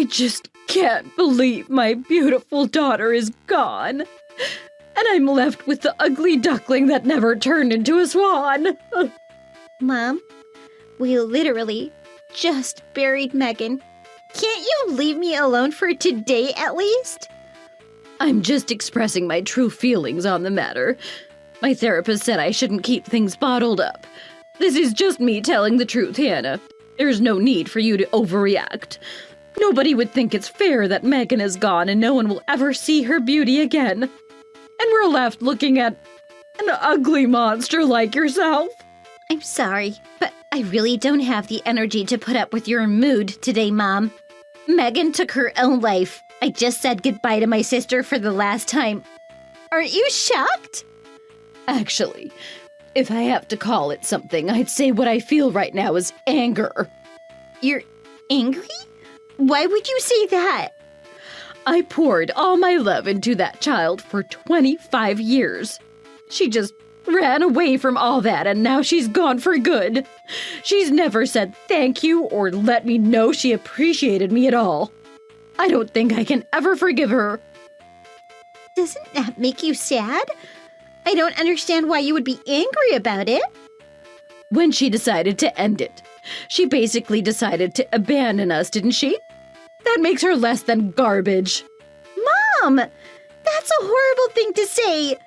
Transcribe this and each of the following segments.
I just can't believe my beautiful daughter is gone. And I'm left with the ugly duckling that never turned into a swan. Mom, we literally just buried Megan. Can't you leave me alone for today at least? I'm just expressing my true feelings on the matter. My therapist said I shouldn't keep things bottled up. This is just me telling the truth, Hannah. There's no need for you to overreact. Nobody would think it's fair that Megan is gone and no one will ever see her beauty again. And we're left looking at an ugly monster like yourself. I'm sorry, but I really don't have the energy to put up with your mood today, Mom. Megan took her own life. I just said goodbye to my sister for the last time. Aren't you shocked? Actually, if I have to call it something, I'd say what I feel right now is anger. You're angry? Why would you say that? I poured all my love into that child for 25 years. She just ran away from all that and now she's gone for good. She's never said thank you or let me know she appreciated me at all. I don't think I can ever forgive her. Doesn't that make you sad? I don't understand why you would be angry about it. When she decided to end it, she basically decided to abandon us, didn't she? That makes her less than garbage. Mom, that's a horrible thing to say.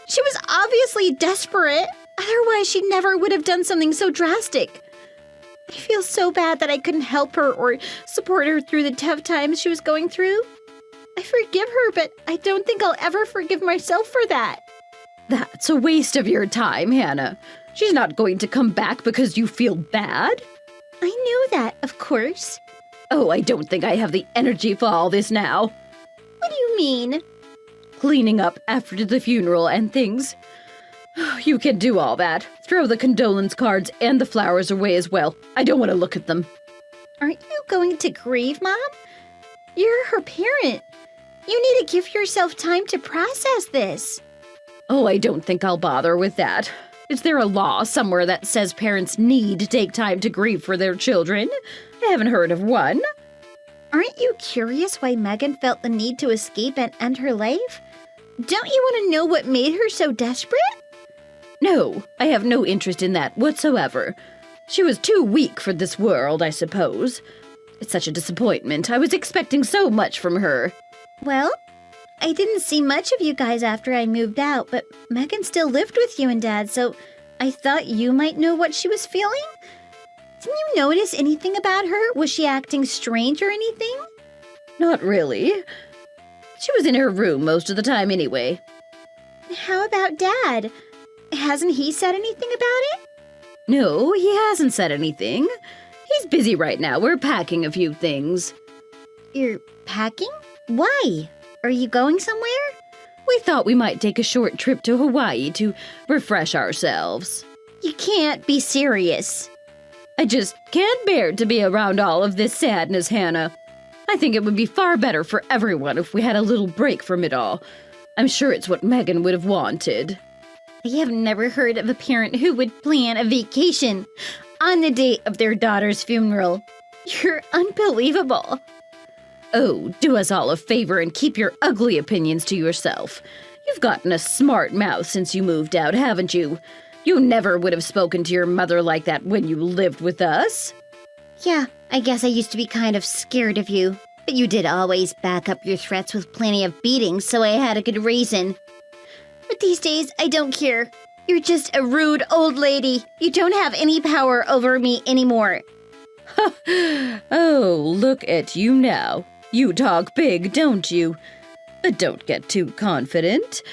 She was obviously desperate. Otherwise, she never would have done something so drastic. I feel so bad that I couldn't help her or support her through the tough times she was going through. I forgive her, but I don't think I'll ever forgive myself for that. That's a waste of your time, Hannah. She's not going to come back because you feel bad. I knew that, of course. Oh, I don't think I have the energy for all this now. What do you mean? Cleaning up after the funeral and things. You can do all that. Throw the condolence cards and the flowers away as well. I don't want to look at them. Aren't you going to grieve, Mom? You're her parent. You need to give yourself time to process this. Oh, I don't think I'll bother with that. Is there a law somewhere that says parents need to take time to grieve for their children? I haven't heard of one. Aren't you curious why Megan felt the need to escape and end her life? Don't you want to know what made her so desperate? No, I have no interest in that whatsoever. She was too weak for this world, I suppose. It's such a disappointment. I was expecting so much from her. Well, I didn't see much of you guys after I moved out, but Megan still lived with you and Dad, so I thought you might know what she was feeling. Didn't you notice anything about her? Was she acting strange or anything? Not really. She was in her room most of the time anyway. How about Dad? Hasn't he said anything about it? No, he hasn't said anything. He's busy right now. We're packing a few things. You're packing? Why? Are you going somewhere? We thought we might take a short trip to Hawaii to refresh ourselves. You can't be serious. I just can't bear to be around all of this sadness, Hannah. I think it would be far better for everyone if we had a little break from it all. I'm sure it's what Megan would have wanted. I have never heard of a parent who would plan a vacation on the day of their daughter's funeral. You're unbelievable. Oh, do us all a favor and keep your ugly opinions to yourself. You've gotten a smart mouth since you moved out, haven't you? You never would have spoken to your mother like that when you lived with us. Yeah, I guess I used to be kind of scared of you. But you did always back up your threats with plenty of beatings, so I had a good reason. But these days, I don't care. You're just a rude old lady. You don't have any power over me anymore. Oh, look at you now. You talk big, don't you? But don't get too confident.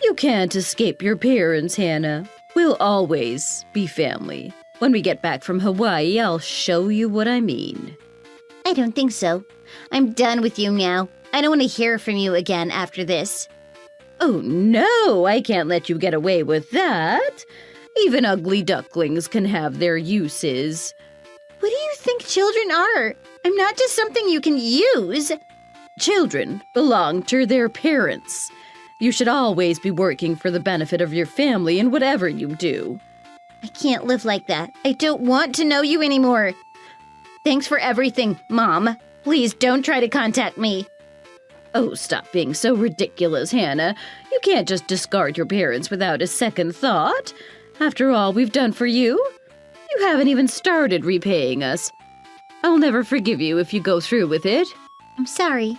You can't escape your parents, Hannah. We'll always be family. When we get back from Hawaii, I'll show you what I mean. I don't think so. I'm done with you now. I don't want to hear from you again after this. Oh no, I can't let you get away with that. Even ugly ducklings can have their uses. What do you think children are? I'm not just something you can use. Children belong to their parents. You should always be working for the benefit of your family in whatever you do. I can't live like that. I don't want to know you anymore. Thanks for everything, Mom. Please don't try to contact me. Oh, stop being so ridiculous, Hannah. You can't just discard your parents without a second thought. After all we've done for you, you haven't even started repaying us. I'll never forgive you if you go through with it. I'm sorry.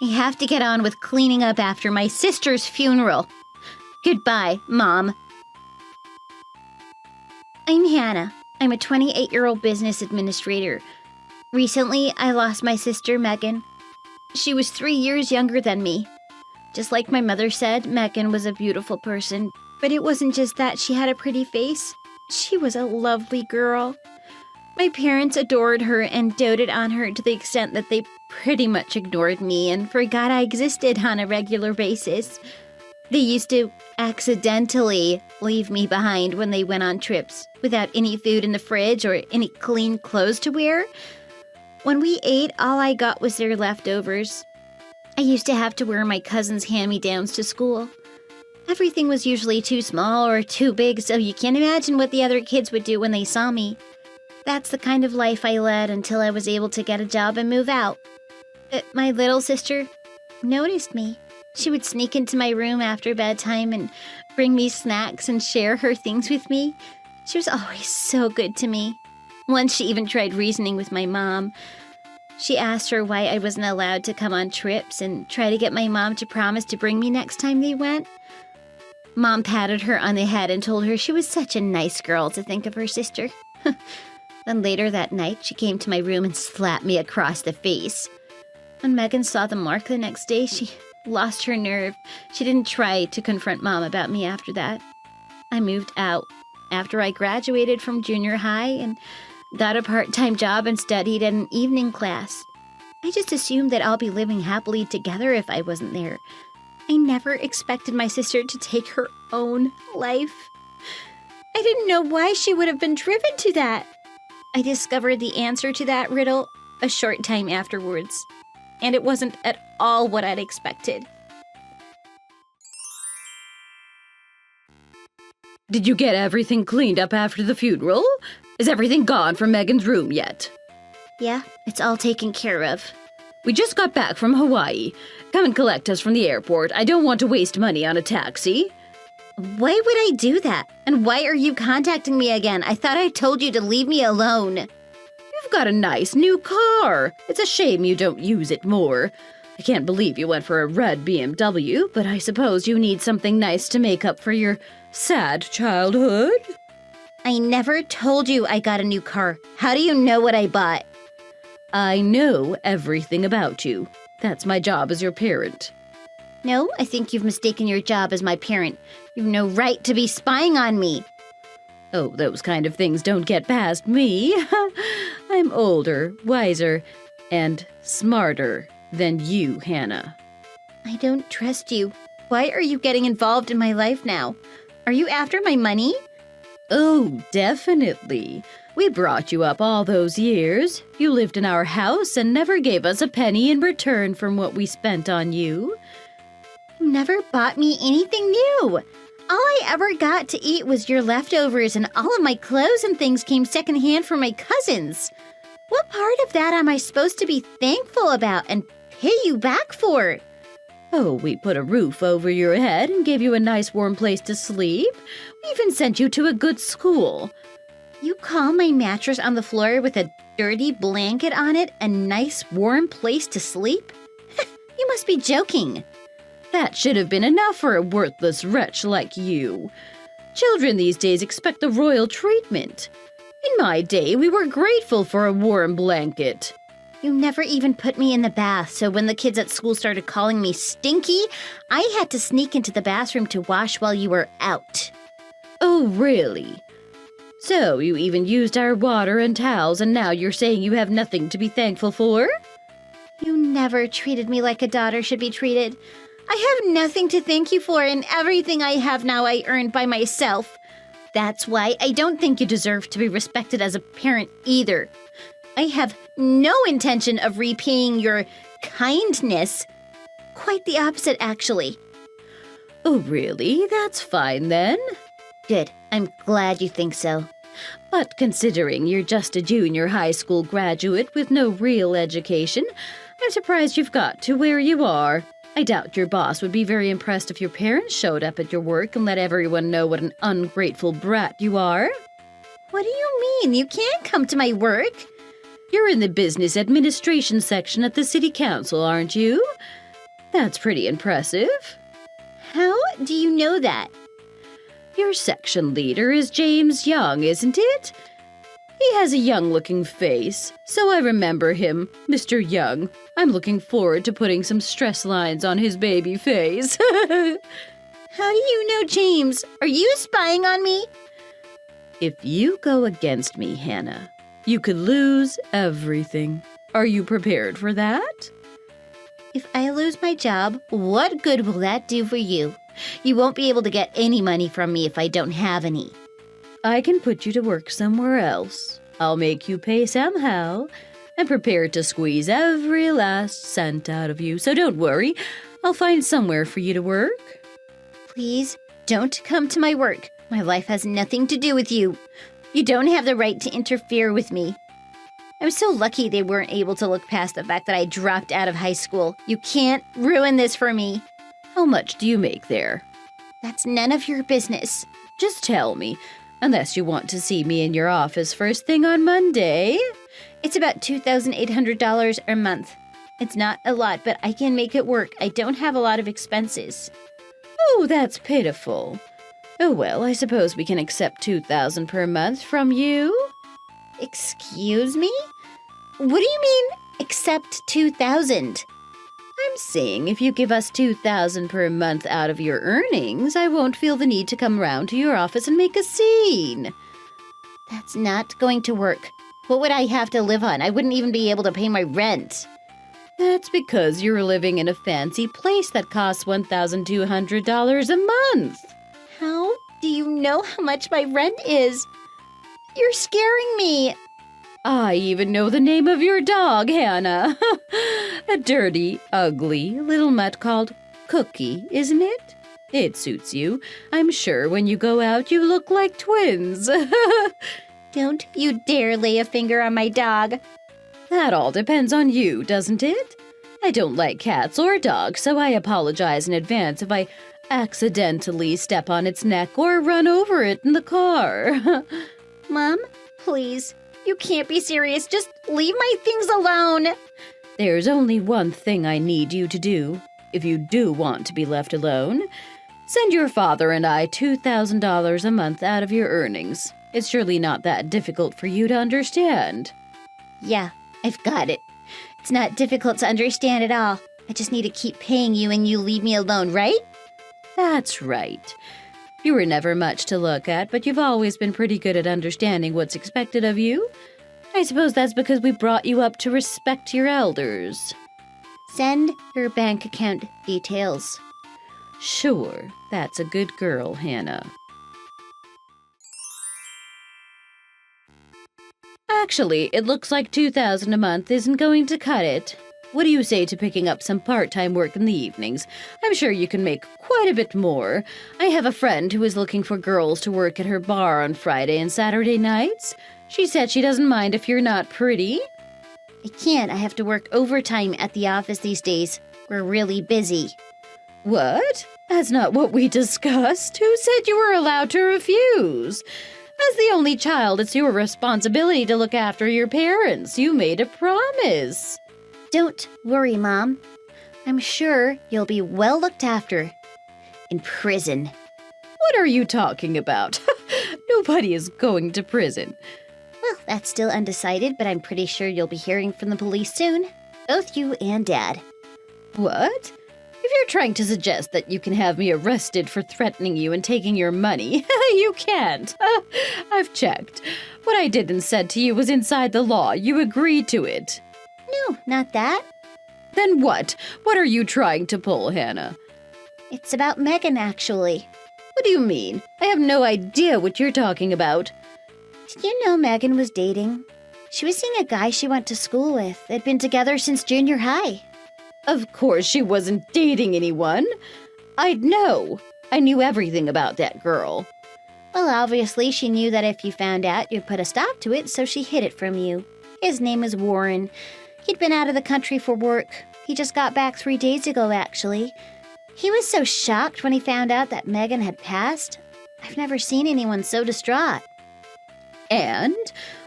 I have to get on with cleaning up after my sister's funeral. Goodbye, Mom. I'm Hannah. I'm a 28-year-old business administrator. Recently, I lost my sister, Megan. She was 3 years younger than me. Just like my mother said, Megan was a beautiful person. But it wasn't just that she had a pretty face. She was a lovely girl. My parents adored her and doted on her to the extent that they pretty much ignored me and forgot I existed on a regular basis. They used to accidentally leave me behind when they went on trips, without any food in the fridge or any clean clothes to wear. When we ate, all I got was their leftovers. I used to have to wear my cousin's hand-me-downs to school. Everything was usually too small or too big, so you can't imagine what the other kids would do when they saw me. That's the kind of life I led until I was able to get a job and move out. My little sister noticed me. She would sneak into my room after bedtime and bring me snacks and share her things with me. She was always so good to me. Once she even tried reasoning with my mom. She asked her why I wasn't allowed to come on trips and tried to get my mom to promise to bring me next time they went. Mom patted her on the head and told her she was such a nice girl to think of her sister. Then later that night, she came to my room and slapped me across the face. When Megan saw the mark the next day, she lost her nerve. She didn't try to confront Mom about me after that. I moved out after I graduated from junior high and got a part-time job and studied at an evening class. I just assumed that I'll be living happily together if I wasn't there. I never expected my sister to take her own life. I didn't know why she would have been driven to that. I discovered the answer to that riddle a short time afterwards, and it wasn't at all what I'd expected. Did you get everything cleaned up after the funeral? Is everything gone from Megan's room yet? Yeah, it's all taken care of. We just got back from Hawaii. Come and collect us from the airport. I don't want to waste money on a taxi. Why would I do that? And why are you contacting me again? I thought I told you to leave me alone. You've got a nice new car. It's a shame you don't use it more. I can't believe you went for a red BMW, but I suppose you need something nice to make up for your sad childhood. I never told you I got a new car. How do you know what I bought? I know everything about you. That's my job as your parent. No, I think you've mistaken your job as my parent. You've no right to be spying on me. Oh, those kind of things don't get past me. I'm older, wiser, and smarter than you, Hannah. I don't trust you. Why are you getting involved in my life now? Are you after my money? Oh, definitely. We brought you up all those years. You lived in our house and never gave us a penny in return from what we spent on you. You never bought me anything new. All I ever got to eat was your leftovers, and all of my clothes and things came secondhand from my cousins. What part of that am I supposed to be thankful about and pay you back for? Oh, we put a roof over your head and gave you a nice warm place to sleep. We even sent you to a good school. You call my mattress on the floor with a dirty blanket on it a nice warm place to sleep? You must be joking. That should have been enough for a worthless wretch like you. Children these days expect the royal treatment. In my day, we were grateful for a warm blanket. You never even put me in the bath, so when the kids at school started calling me stinky, I had to sneak into the bathroom to wash while you were out. Oh, really? So you even used our water and towels, and now you're saying you have nothing to be thankful for? You never treated me like a daughter should be treated. I have nothing to thank you for, and everything I have now I earned by myself. That's why I don't think you deserve to be respected as a parent either. I have no intention of repaying your kindness. Quite the opposite, actually. Oh, really? That's fine, then. Good. I'm glad you think so. But considering you're just a junior high school graduate with no real education, I'm surprised you've got to where you are. I doubt your boss would be very impressed if your parents showed up at your work and let everyone know what an ungrateful brat you are. What do you mean? You can't come to my work. You're in the business administration section at the city council, aren't you? That's pretty impressive. How do you know that? Your section leader is James Young, isn't it? He has a young-looking face, so I remember him, Mr. Young. I'm looking forward to putting some stress lines on his baby face. How do you know James? Are you spying on me? If you go against me, Hannah, you could lose everything. Are you prepared for that? If I lose my job, what good will that do for you? You won't be able to get any money from me if I don't have any. I can put you to work somewhere else. I'll make you pay somehow. I'm prepared to squeeze every last cent out of you, so don't worry. I'll find somewhere for you to work. Please, don't come to my work. My life has nothing to do with you. You don't have the right to interfere with me. I'm so lucky they weren't able to look past the fact that I dropped out of high school. You can't ruin this for me. How much do you make there? That's none of your business. Just tell me, unless you want to see me in your office first thing on Monday. It's about $2,800 a month. It's not a lot, but I can make it work. I don't have a lot of expenses. Oh, that's pitiful. Oh well, I suppose we can accept $2,000 per month from you. Excuse me? What do you mean, accept $2,000? I'm saying if you give us $2,000 per month out of your earnings, I won't feel the need to come round to your office and make a scene. That's not going to work. What would I have to live on? I wouldn't even be able to pay my rent. That's because you're living in a fancy place that costs $1,200 a month. How do you know how much my rent is? You're scaring me. I even know the name of your dog, Hannah. A dirty, ugly little mutt called Cookie, isn't it? It suits you. I'm sure when you go out, you look like twins. Don't you dare lay a finger on my dog. That all depends on you, doesn't it? I don't like cats or dogs, so I apologize in advance if I accidentally step on its neck or run over it in the car. Mom, please. You can't be serious. Just leave my things alone. There's only one thing I need you to do, if you do want to be left alone. Send your father and I $2,000 a month out of your earnings. It's surely not that difficult for you to understand. Yeah, I've got it. It's not difficult to understand at all. I just need to keep paying you and you leave me alone, right? That's right. You were never much to look at, but you've always been pretty good at understanding what's expected of you. I suppose that's because we brought you up to respect your elders. Send your bank account details. Sure, that's a good girl, Hannah. Actually, it looks like $2,000 a month isn't going to cut it. What do you say to picking up some part-time work in the evenings? I'm sure you can make quite a bit more. I have a friend who is looking for girls to work at her bar on Friday and Saturday nights. She said she doesn't mind if you're not pretty. I can't. I have to work overtime at the office these days. We're really busy. What? That's not what we discussed. Who said you were allowed to refuse? As the only child, it's your responsibility to look after your parents. You made a promise. Don't worry, Mom. I'm sure you'll be well looked after. In prison. What are you talking about? Nobody is going to prison. Well, that's still undecided, but I'm pretty sure you'll be hearing from the police soon. Both you and Dad. What? If you're trying to suggest that you can have me arrested for threatening you and taking your money, you can't. I've checked. What I did and said to you was inside the law. You agreed to it. No, not that. Then what? What are you trying to pull, Hannah? It's about Megan, actually. What do you mean? I have no idea what you're talking about. Did you know Megan was dating? She was seeing a guy she went to school with. They'd been together since junior high. Of course she wasn't dating anyone. I'd know. I knew everything about that girl. Well, obviously, she knew that if you found out, you'd put a stop to it, so she hid it from you. His name is Warren. He'd been out of the country for work. He just got back 3 days ago, actually. He was so shocked when he found out that Megan had passed. I've never seen anyone so distraught. And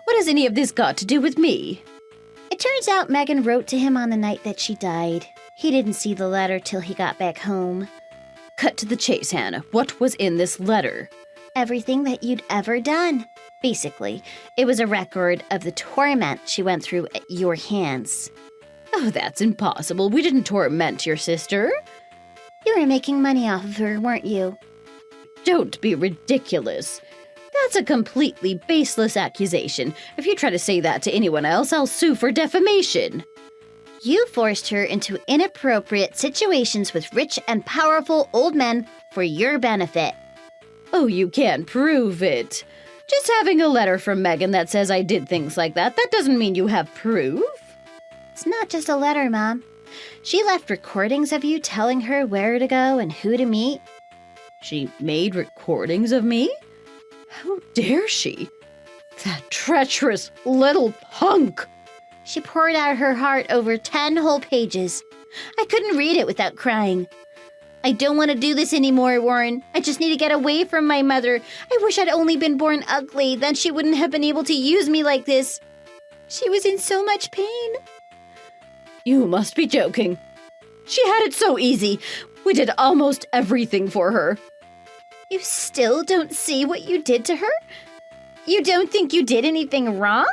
what has any of this got to do with me? It turns out Megan wrote to him on the night that she died. He didn't see the letter till he got back home. Cut to the chase, Hannah. What was in this letter? Everything that you'd ever done. Basically, it was a record of the torment she went through at your hands. Oh, that's impossible. We didn't torment your sister. You were making money off of her, weren't you? Don't be ridiculous. That's a completely baseless accusation. If you try to say that to anyone else, I'll sue for defamation. You forced her into inappropriate situations with rich and powerful old men for your benefit. Oh, you can't prove it. Just having a letter from Megan that says I did things like that doesn't mean you have proof. It's not just a letter, Mom. She left recordings of you telling her where to go and who to meet. She made recordings of me? How dare she? That treacherous little punk! She poured out her heart over 10 whole pages. I couldn't read it without crying. I don't want to do this anymore, Warren. I just need to get away from my mother. I wish I'd only been born ugly, then she wouldn't have been able to use me like this. She was in so much pain. You must be joking. She had it so easy. We did almost everything for her. You still don't see what you did to her? You don't think you did anything wrong?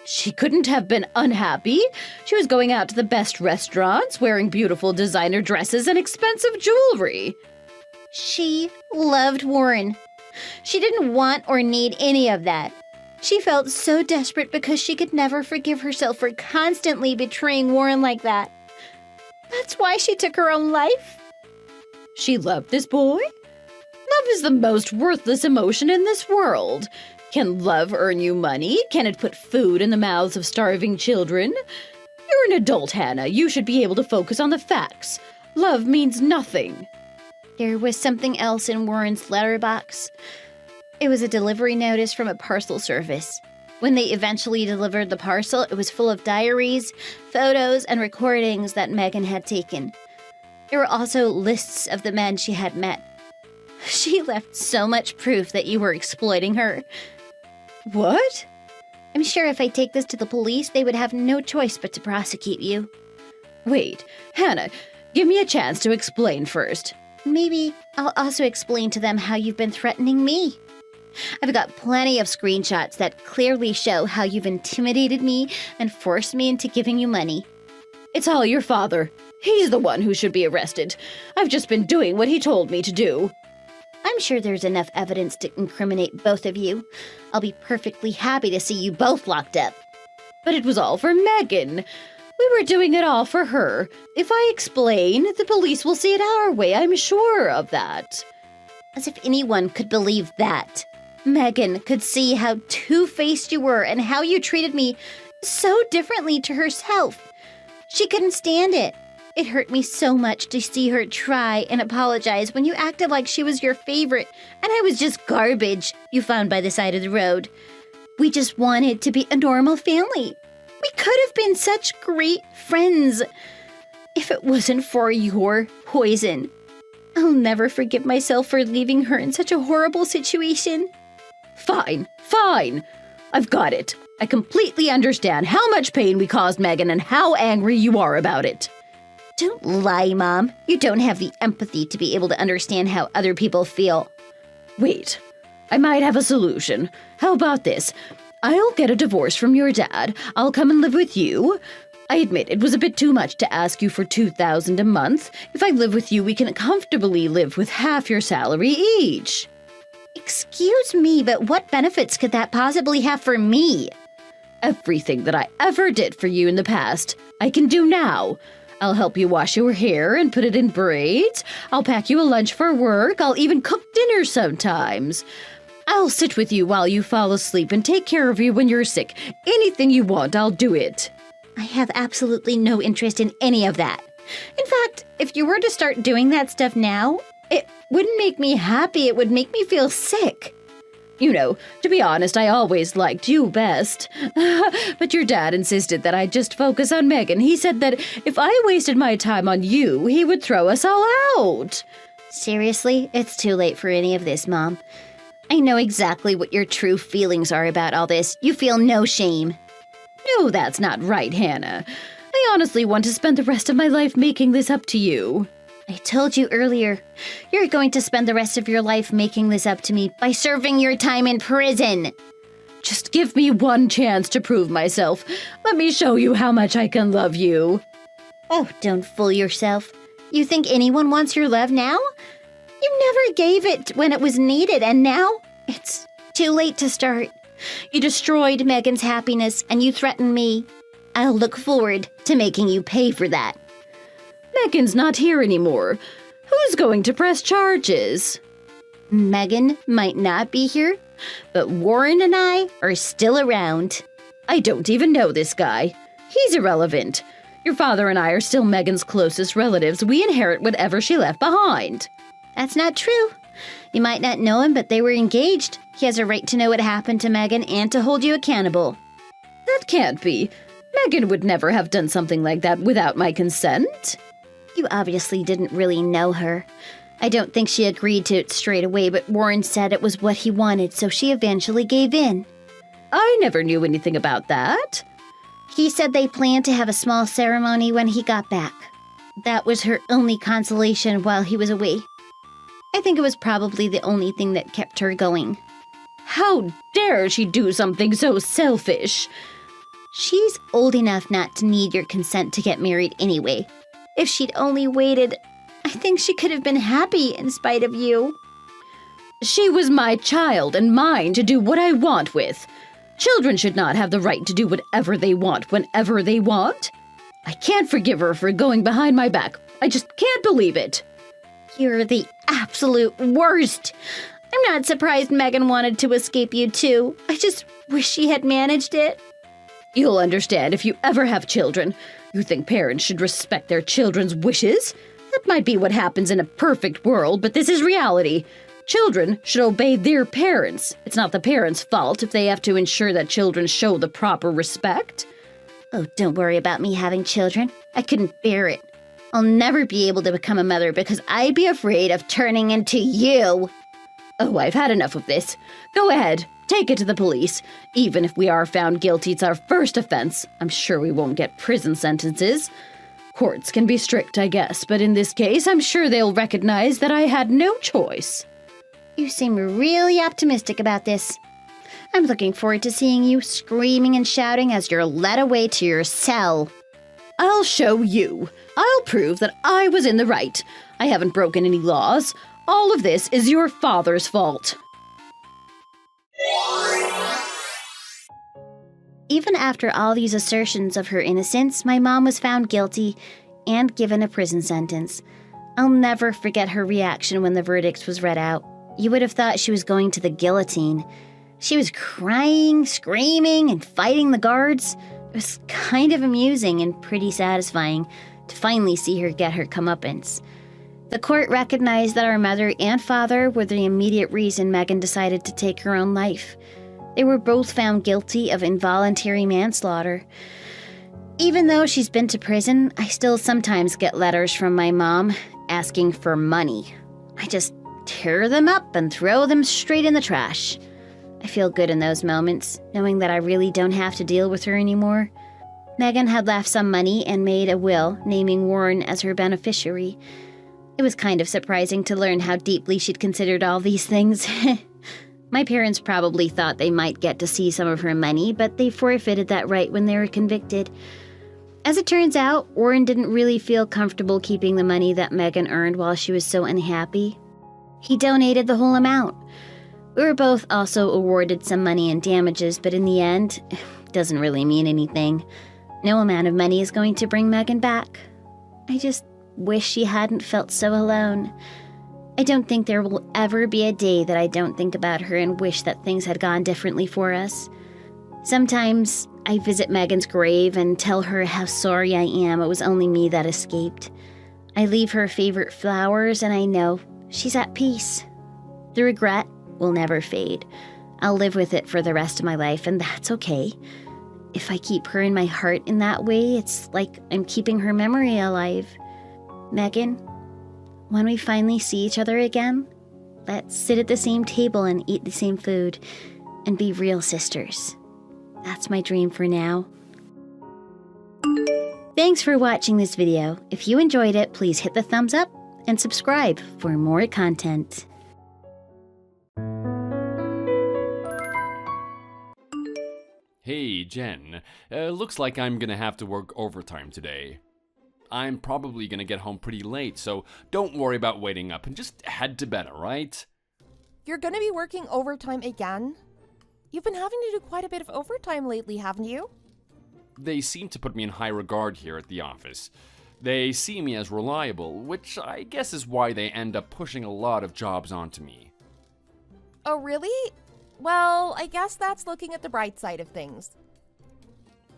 She couldn't have been unhappy. She was going out to the best restaurants, wearing beautiful designer dresses and expensive jewelry. She loved Warren. She didn't want or need any of that. She felt so desperate because she could never forgive herself for constantly betraying Warren like that. That's why she took her own life. She loved this boy? Love is the most worthless emotion in this world. Can love earn you money? Can it put food in the mouths of starving children? You're an adult, Hannah. You should be able to focus on the facts. Love means nothing. There was something else in Warren's letterbox. It was a delivery notice from a parcel service. When they eventually delivered the parcel, it was full of diaries, photos, and recordings that Megan had taken. There were also lists of the men she had met. She left so much proof that you were exploiting her. What? I'm sure if I take this to the police, they would have no choice but to prosecute you. Wait, Hannah, give me a chance to explain first. Maybe I'll also explain to them how you've been threatening me. I've got plenty of screenshots that clearly show how you've intimidated me and forced me into giving you money. It's all your father. He's the one who should be arrested. I've just been doing what he told me to do. I'm sure there's enough evidence to incriminate both of you. I'll be perfectly happy to see you both locked up. But it was all for Megan. We were doing it all for her. If I explain, the police will see it our way. I'm sure of that. As if anyone could believe that. Megan could see how two-faced you were and how you treated me so differently to herself. She couldn't stand it. It hurt me so much to see her try and apologize when you acted like she was your favorite and I was just garbage you found by the side of the road. We just wanted to be a normal family. We could have been such great friends if it wasn't for your poison. I'll never forgive myself for leaving her in such a horrible situation. Fine. I've got it. I completely understand how much pain we caused Megan and how angry you are about it. Don't lie, Mom. You don't have the empathy to be able to understand how other people feel. Wait, I might have a solution. How about this? I'll get a divorce from your dad. I'll come and live with you. I admit it was a bit too much to ask you for $2,000 a month. If I live with you, we can comfortably live with half your salary each. Excuse me, but what benefits could that possibly have for me? Everything that I ever did for you in the past, I can do now. I'll help you wash your hair and put it in braids. I'll pack you a lunch for work. I'll even cook dinner sometimes. I'll sit with you while you fall asleep and take care of you when you're sick. Anything you want, I'll do it. I have absolutely no interest in any of that. In fact, if you were to start doing that stuff now, it wouldn't make me happy. It would make me feel sick. You know, to be honest, I always liked you best. But your dad insisted that I just focus on Megan. He said that if I wasted my time on you, he would throw us all out. Seriously, it's too late for any of this, Mom. I know exactly what your true feelings are about all this. You feel no shame. No, that's not right, Hannah. I honestly want to spend the rest of my life making this up to you. I told you earlier, you're going to spend the rest of your life making this up to me by serving your time in prison. Just give me one chance to prove myself. Let me show you how much I can love you. Oh, don't fool yourself. You think anyone wants your love now? You never gave it when it was needed, and now it's too late to start. You destroyed Megan's happiness, and you threatened me. I'll look forward to making you pay for that. Megan's not here anymore. Who's going to press charges? Megan might not be here, but Warren and I are still around. I don't even know this guy. He's irrelevant. Your father and I are still Megan's closest relatives. We inherit whatever she left behind. That's not true. You might not know him, but they were engaged. He has a right to know what happened to Megan and to hold you accountable. That can't be. Megan would never have done something like that without my consent. You obviously didn't really know her. I don't think she agreed to it straight away, but Warren said it was what he wanted, so she eventually gave in. I never knew anything about that. He said they planned to have a small ceremony when he got back. That was her only consolation while he was away. I think it was probably the only thing that kept her going. How dare she do something so selfish? She's old enough not to need your consent to get married anyway. If she'd only waited, I think she could have been happy in spite of you. She was my child and mine to do what I want with. Children should not have the right to do whatever they want whenever they want. I can't forgive her for going behind my back. I just can't believe it. You're the absolute worst. I'm not surprised Megan wanted to escape you too. I just wish she had managed it. You'll understand if you ever have children. You think parents should respect their children's wishes? That might be what happens in a perfect world, but this is reality. Children should obey their parents. It's not the parents' fault if they have to ensure that children show the proper respect. Oh, don't worry about me having children. I couldn't bear it. I'll never be able to become a mother because I'd be afraid of turning into you. Oh, I've had enough of this. Go ahead. Take it to the police. Even if we are found guilty, it's our first offense. I'm sure we won't get prison sentences. Courts can be strict, I guess, but in this case, I'm sure they'll recognize that I had no choice. You seem really optimistic about this. I'm looking forward to seeing you screaming and shouting as you're led away to your cell. I'll show you. I'll prove that I was in the right. I haven't broken any laws. All of this is your father's fault. Even after all these assertions of her innocence, my mom was found guilty and given a prison sentence. I'll never forget her reaction when the verdict was read out. You would have thought she was going to the guillotine. She was crying, screaming, and fighting the guards. It was kind of amusing and pretty satisfying to finally see her get her comeuppance. The court recognized that our mother and father were the immediate reason Megan decided to take her own life. They were both found guilty of involuntary manslaughter. Even though she's been to prison, I still sometimes get letters from my mom asking for money. I just tear them up and throw them straight in the trash. I feel good in those moments, knowing that I really don't have to deal with her anymore. Megan had left some money and made a will naming Warren as her beneficiary. It was kind of surprising to learn how deeply she'd considered all these things. My parents probably thought they might get to see some of her money, but they forfeited that right when they were convicted. As it turns out, Warren didn't really feel comfortable keeping the money that Megan earned while she was so unhappy. He donated the whole amount. We were both also awarded some money in damages, but in the end, it doesn't really mean anything. No amount of money is going to bring Megan back. I just wish she hadn't felt so alone. I don't think there will ever be a day that I don't think about her and wish that things had gone differently for us. Sometimes I visit Megan's grave and tell her how sorry I am it was only me that escaped. I leave her favorite flowers and I know she's at peace. The regret will never fade. I'll live with it for the rest of my life, and that's okay. If I keep her in my heart in that way, it's like I'm keeping her memory alive. Megan, when we finally see each other again, let's sit at the same table and eat the same food and be real sisters. That's my dream for now. Thanks for watching this video. If you enjoyed it, please hit the thumbs up and subscribe for more content. Hey, Jen. Looks like I'm gonna have to work overtime today. I'm probably gonna get home pretty late, so don't worry about waiting up and just head to bed, alright? You're gonna be working overtime again? You've been having to do quite a bit of overtime lately, haven't you? They seem to put me in high regard here at the office. They see me as reliable, which I guess is why they end up pushing a lot of jobs onto me. Oh, really? Well, I guess that's looking at the bright side of things.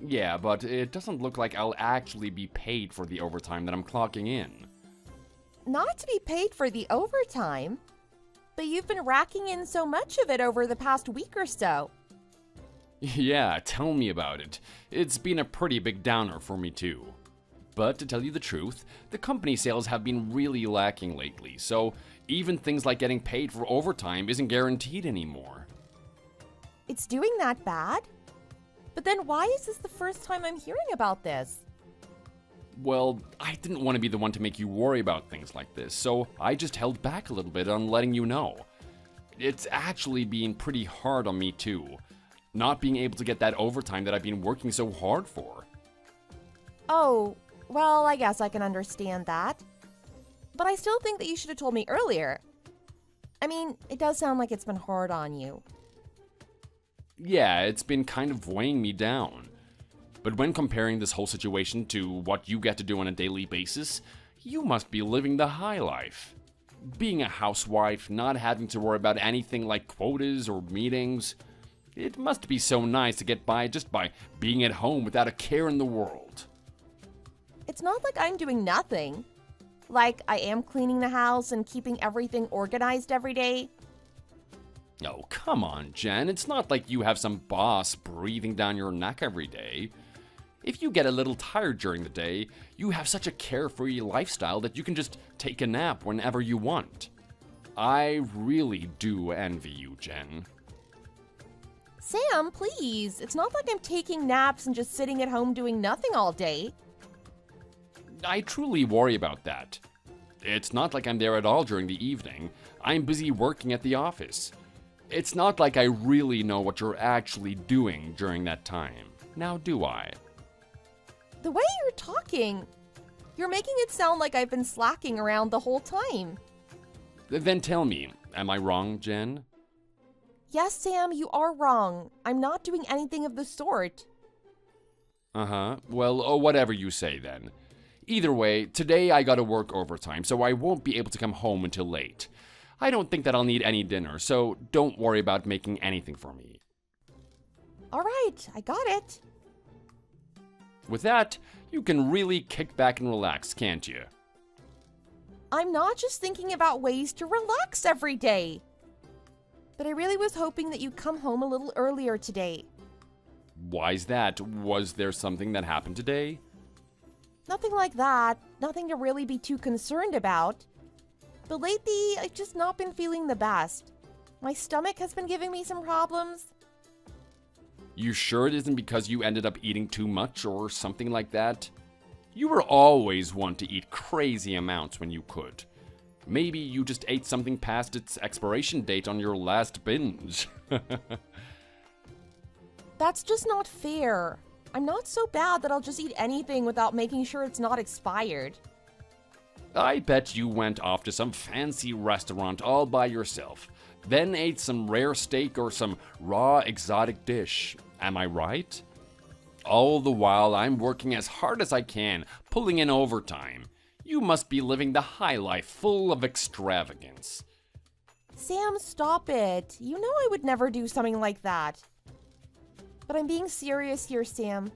Yeah, but it doesn't look like I'll actually be paid for the overtime that I'm clocking in. Not to be paid for the overtime, but you've been racking in so much of it over the past week or so. Yeah, tell me about it. It's been a pretty big downer for me too. But to tell you the truth, the company sales have been really lacking lately, so even things like getting paid for overtime isn't guaranteed anymore. It's doing that bad? But then why is this the first time I'm hearing about this? Well, I didn't want to be the one to make you worry about things like this, so I just held back a little bit on letting you know. It's actually been pretty hard on me too, not being able to get that overtime that I've been working so hard for. Oh, well, I guess I can understand that. But I still think that you should have told me earlier. I mean, it does sound like it's been hard on you. Yeah, it's been kind of weighing me down. But when comparing this whole situation to what you get to do on a daily basis, you must be living the high life. Being a housewife, not having to worry about anything like quotas or meetings, it must be so nice to get by just by being at home without a care in the world. It's not like I'm doing nothing. Like, I am cleaning the house and keeping everything organized every day. Oh, come on, Jen. It's not like you have some boss breathing down your neck every day. If you get a little tired during the day, you have such a carefree lifestyle that you can just take a nap whenever you want. I really do envy you, Jen. Sam, please. It's not like I'm taking naps and just sitting at home doing nothing all day. I truly worry about that. It's not like I'm there at all during the evening. I'm busy working at the office. It's not like I really know what you're actually doing during that time. Now, do I? The way you're talking, you're making it sound like I've been slacking around the whole time. Then tell me, am I wrong, Jen? Yes, Sam, you are wrong. I'm not doing anything of the sort. Uh-huh. Well, whatever you say then. Either way, today I gotta work overtime, so I won't be able to come home until late. I don't think that I'll need any dinner, so don't worry about making anything for me. All right, I got it. With that, you can really kick back and relax, can't you? I'm not just thinking about ways to relax every day. But I really was hoping that you'd come home a little earlier today. Why's that? Was there something that happened today? Nothing like that. Nothing to really be too concerned about. But lately, I've just not been feeling the best. My stomach has been giving me some problems. You sure it isn't because you ended up eating too much or something like that? You were always one to eat crazy amounts when you could. Maybe you just ate something past its expiration date on your last binge. That's just not fair. I'm not so bad that I'll just eat anything without making sure it's not expired. I bet you went off to some fancy restaurant all by yourself, then ate some rare steak or some raw exotic dish. Am I right? All the while I'm working as hard as I can, pulling in overtime. You must be living the high life full of extravagance. Sam, stop it. You know I would never do something like that. But I'm being serious here, Sam.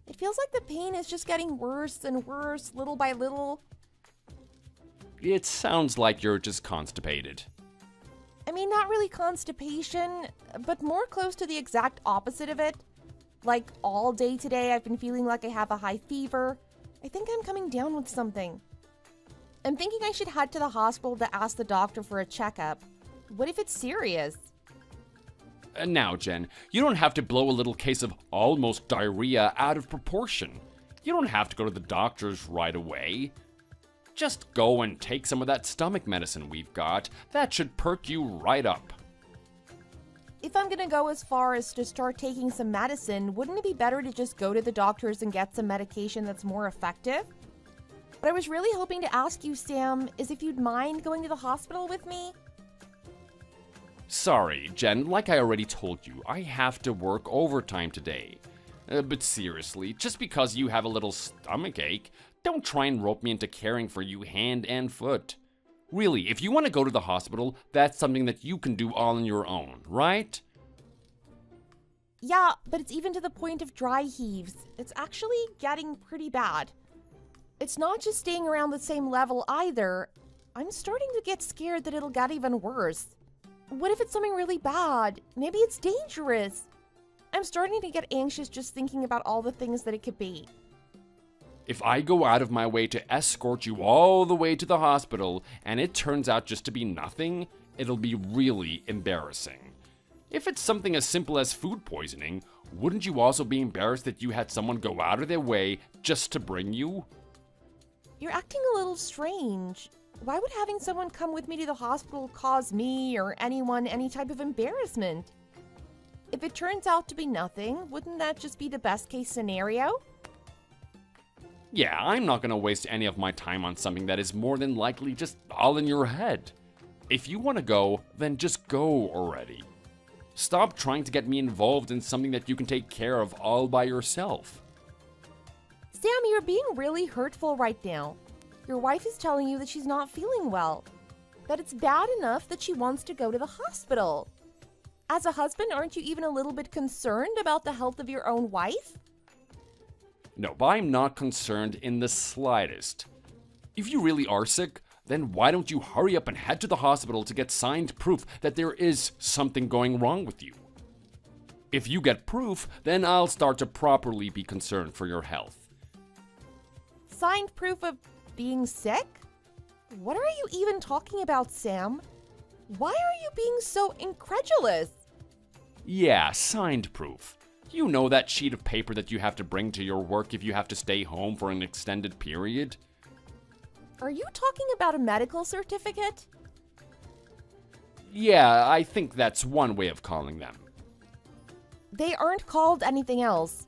It feels like the pain is just getting worse and worse, little by little. It sounds like you're just constipated. I mean, not really constipation, but more close to the exact opposite of it. Like, all day today, I've been feeling like I have a high fever. I think I'm coming down with something. I'm thinking I should head to the hospital to ask the doctor for a checkup. What if it's serious? Now, Jen, you don't have to blow a little case of almost diarrhea out of proportion. You don't have to go to the doctors right away. Just go and take some of that stomach medicine we've got. That should perk you right up. If I'm gonna go as far as to start taking some medicine, wouldn't it be better to just go to the doctors and get some medication that's more effective? What I was really hoping to ask you, Sam, is if you'd mind going to the hospital with me? Sorry, Jen, like I already told you, I have to work overtime today. But seriously, just because you have a little stomach ache, don't try and rope me into caring for you hand and foot. Really, if you want to go to the hospital, that's something that you can do all on your own, right? Yeah, but it's even to the point of dry heaves. It's actually getting pretty bad. It's not just staying around the same level either. I'm starting to get scared that it'll get even worse. What if it's something really bad? Maybe it's dangerous. I'm starting to get anxious just thinking about all the things that it could be. If I go out of my way to escort you all the way to the hospital and it turns out just to be nothing, it'll be really embarrassing. If it's something as simple as food poisoning, wouldn't you also be embarrassed that you had someone go out of their way just to bring you? You're acting a little strange. Why would having someone come with me to the hospital cause me or anyone any type of embarrassment? If it turns out to be nothing, wouldn't that just be the best case scenario? Yeah, I'm not gonna waste any of my time on something that is more than likely just all in your head. If you wanna go, then just go already. Stop trying to get me involved in something that you can take care of all by yourself. Sam, you're being really hurtful right now. Your wife is telling you that she's not feeling well, that it's bad enough that she wants to go to the hospital. As a husband, aren't you even a little bit concerned about the health of your own wife? No, but I'm not concerned in the slightest. If you really are sick, then why don't you hurry up and head to the hospital to get signed proof that there is something going wrong with you? If you get proof, then I'll start to properly be concerned for your health. Signed proof of being sick? What are you even talking about, Sam? Why are you being so incredulous? Yeah, signed proof. You know that sheet of paper that you have to bring to your work if you have to stay home for an extended period? Are you talking about a medical certificate? Yeah, I think that's one way of calling them. They aren't called anything else.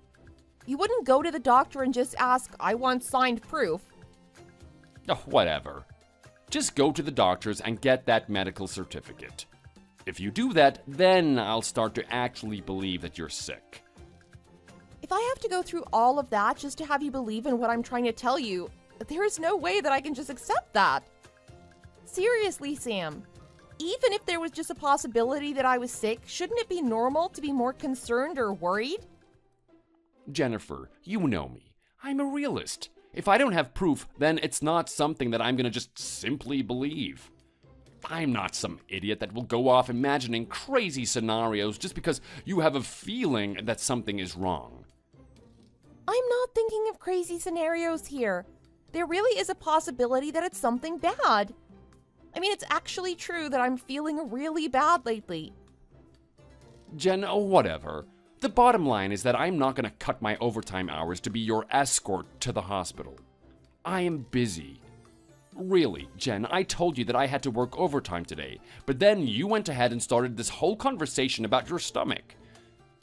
You wouldn't go to the doctor and just ask, I want signed proof. Oh, whatever. Just go to the doctors and get that medical certificate. If you do that, then I'll start to actually believe that you're sick. If I have to go through all of that just to have you believe in what I'm trying to tell you, there is no way that I can just accept that. Seriously, Sam. Even if there was just a possibility that I was sick, shouldn't it be normal to be more concerned or worried? Jennifer, you know me. I'm a realist. If I don't have proof, then it's not something that I'm gonna just simply believe. I'm not some idiot that will go off imagining crazy scenarios just because you have a feeling that something is wrong. I'm not thinking of crazy scenarios here. There really is a possibility that it's something bad. I mean, it's actually true that I'm feeling really bad lately. Jen, oh, whatever. The bottom line is that I'm not gonna cut my overtime hours to be your escort to the hospital. I am busy. Really, Jen, I told you that I had to work overtime today, but then you went ahead and started this whole conversation about your stomach.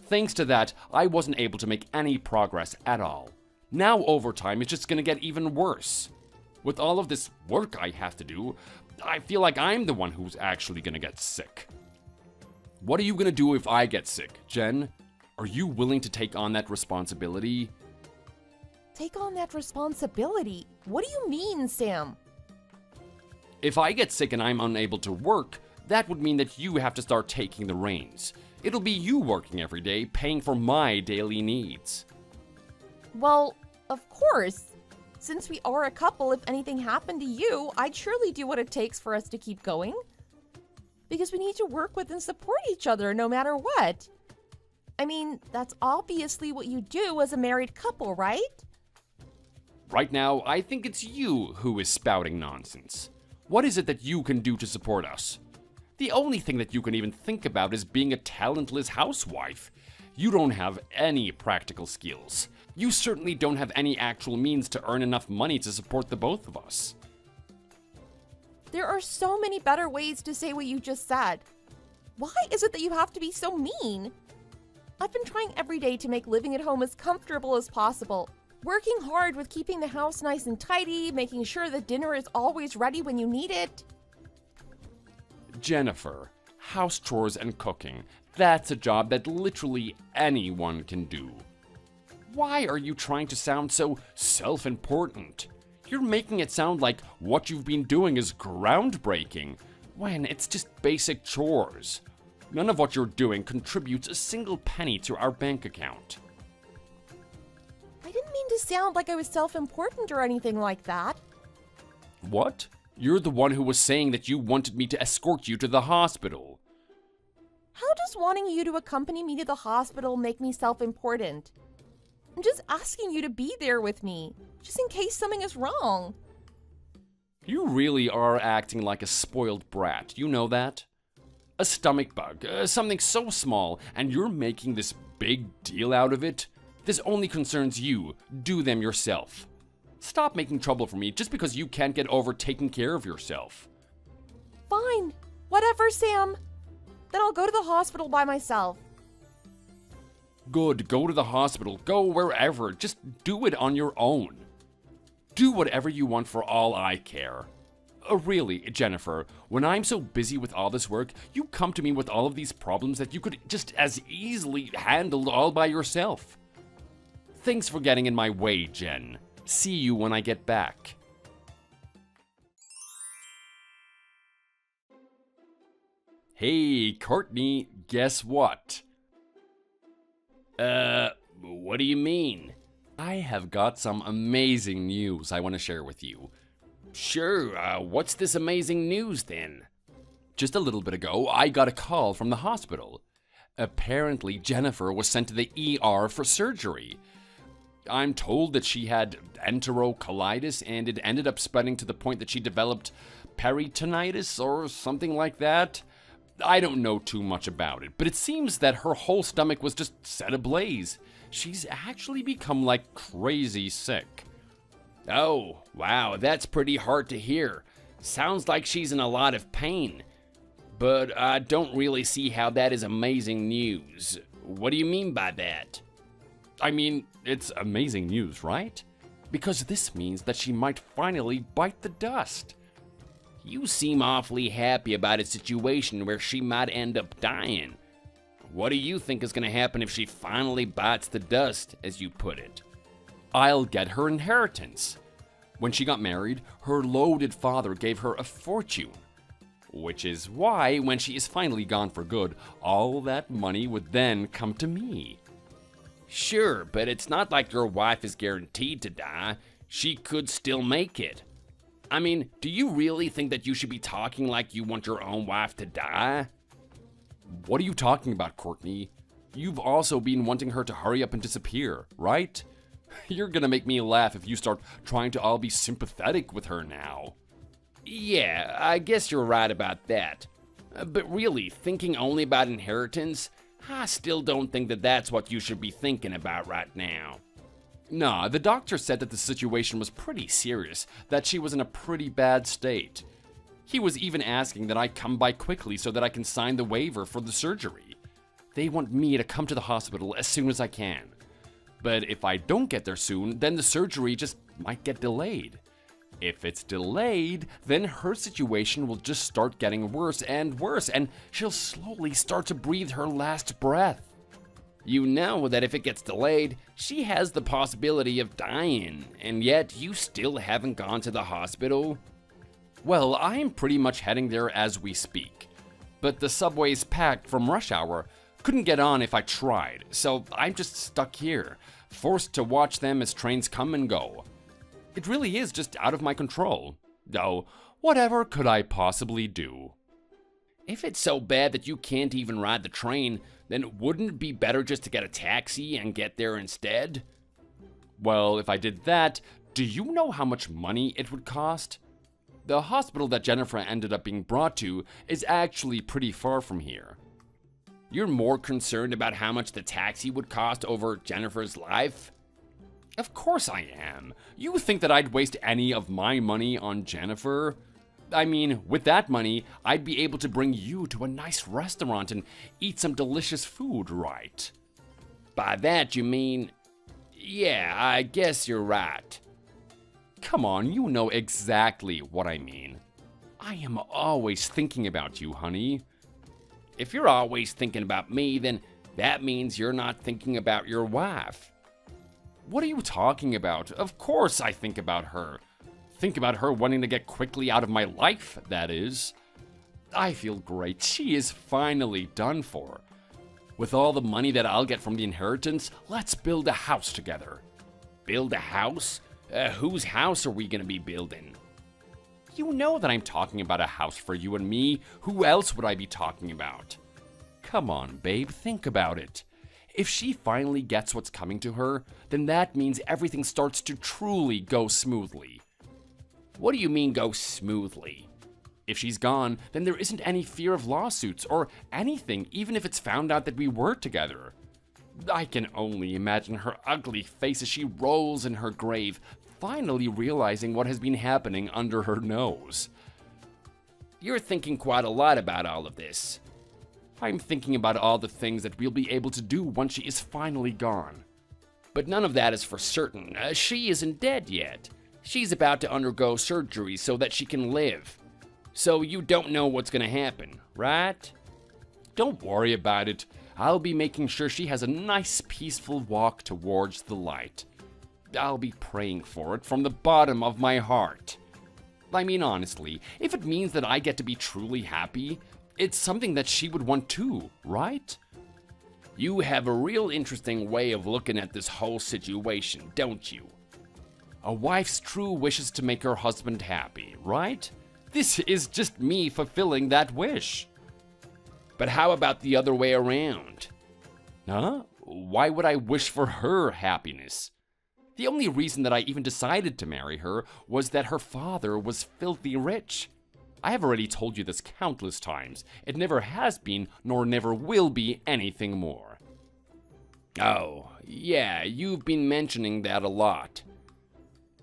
Thanks to that, I wasn't able to make any progress at all. Now overtime is just gonna get even worse. With all of this work I have to do, I feel like I'm the one who's actually gonna get sick. What are you gonna do if I get sick, Jen? Are you willing to take on that responsibility? Take on that responsibility? What do you mean, Sam? If I get sick and I'm unable to work, that would mean that you have to start taking the reins. It'll be you working every day, paying for my daily needs. Well, of course. Since we are a couple, if anything happened to you, I'd surely do what it takes for us to keep going. because we need to work with and support each other no matter what. I mean, that's obviously what you do as a married couple, right? Right now, I think it's you who is spouting nonsense. What is it that you can do to support us? The only thing that you can even think about is being a talentless housewife. You don't have any practical skills. You certainly don't have any actual means to earn enough money to support the both of us. There are so many better ways to say what you just said. Why is it that you have to be so mean? I've been trying every day to make living at home as comfortable as possible. Working hard with keeping the house nice and tidy, making sure that dinner is always ready when you need it. Jennifer, house chores and cooking, that's a job that literally anyone can do. Why are you trying to sound so self-important? You're making it sound like what you've been doing is groundbreaking, when it's just basic chores. None of what you're doing contributes a single penny to our bank account. I didn't mean to sound like I was self-important or anything like that. What? You're the one who was saying that you wanted me to escort you to the hospital. How does wanting you to accompany me to the hospital make me self-important? I'm just asking you to be there with me, just in case something is wrong. You really are acting like a spoiled brat, you know that? A stomach bug, something so small, and you're making this big deal out of it? This only concerns you. Do them yourself. Stop making trouble for me just because you can't get over taking care of yourself. Fine. Whatever, Sam. Then I'll go to the hospital by myself. Good, go to the hospital, go wherever, just do it on your own. Do whatever you want for all I care. Really, Jennifer, when I'm so busy with all this work, you come to me with all of these problems that you could just as easily handle all by yourself. Thanks for getting in my way, Jen. See you when I get back. Hey, Courtney, guess what? What do you mean? I have got some amazing news I want to share with you. Sure, what's this amazing news then? Just a little bit ago, I got a call from the hospital. Apparently, Jennifer was sent to the ER for surgery. I'm told that she had enterocolitis and it ended up spreading to the point that she developed peritonitis or something like that. I don't know too much about it, but it seems that her whole stomach was just set ablaze. She's actually become like crazy sick. Oh, wow, that's pretty hard to hear. Sounds like she's in a lot of pain. But I don't really see how that is amazing news. What do you mean by that? I mean, it's amazing news, right? Because this means that she might finally bite the dust. You seem awfully happy about a situation where she might end up dying. What do you think is going to happen if she finally bites the dust, as you put it? I'll get her inheritance. When she got married, her loaded father gave her a fortune. Which is why, when she is finally gone for good, all that money would then come to me. Sure, but it's not like your wife is guaranteed to die. She could still make it. I mean, do you really think that you should be talking like you want your own wife to die? What are you talking about, Courtney? You've also been wanting her to hurry up and disappear, right? You're gonna make me laugh if you start trying to all be sympathetic with her now. Yeah, I guess you're right about that. But really, thinking only about inheritance, I still don't think that that's what you should be thinking about right now. Nah, the doctor said that the situation was pretty serious, that she was in a pretty bad state. He was even asking that I come by quickly so that I can sign the waiver for the surgery. They want me to come to the hospital as soon as I can. But if I don't get there soon, then the surgery just might get delayed. If it's delayed, then her situation will just start getting worse, and she'll slowly start to breathe her last breath. You know that if it gets delayed, she has the possibility of dying, and yet you still haven't gone to the hospital? Well, I'm pretty much heading there as we speak. But the subway's packed from rush hour. Couldn't get on if I tried, so I'm just stuck here, forced to watch them as trains come and go. It really is just out of my control. Though, whatever could I possibly do? If it's so bad that you can't even ride the train, then wouldn't it be better just to get a taxi and get there instead? Well, if I did that, do you know how much money it would cost? The hospital that Jennifer ended up being brought to is actually pretty far from here. You're more concerned about how much the taxi would cost over Jennifer's life? Of course I am. You think that I'd waste any of my money on Jennifer? I mean, with that money, I'd be able to bring you to a nice restaurant and eat some delicious food, right? By that you mean... Yeah, I guess you're right. Come on, you know exactly what I mean. I am always thinking about you, honey. If you're always thinking about me, then that means you're not thinking about your wife. What are you talking about? Of course I think about her. Think about her wanting to get quickly out of my life, that is. I feel great. She is finally done for. With all the money that I'll get from the inheritance, let's build a house together. Build a house? Whose house are we gonna be building? You know that I'm talking about a house for you and me. Who else would I be talking about? Come on, babe, think about it. If she finally gets what's coming to her, then that means everything starts to truly go smoothly. What do you mean go smoothly? If she's gone, then there isn't any fear of lawsuits or anything, even if it's found out that we were together. I can only imagine her ugly face as she rolls in her grave, finally realizing what has been happening under her nose. You're thinking quite a lot about all of this. I'm thinking about all the things that we'll be able to do once she is finally gone. But none of that is for certain. She isn't dead yet. She's about to undergo surgery so that she can live. So you don't know what's gonna happen, right? Don't worry about it. I'll be making sure she has a nice, peaceful walk towards the light. I'll be praying for it from the bottom of my heart. I mean, honestly, if it means that I get to be truly happy, it's something that she would want too, right? You have a real interesting way of looking at this whole situation, don't you? A wife's true wishes to make her husband happy, right? This is just me fulfilling that wish. But how about the other way around? Huh? Why would I wish for her happiness? The only reason that I even decided to marry her was that her father was filthy rich. I have already told you this countless times. It never has been, nor never will be, anything more. Oh, yeah, you've been mentioning that a lot.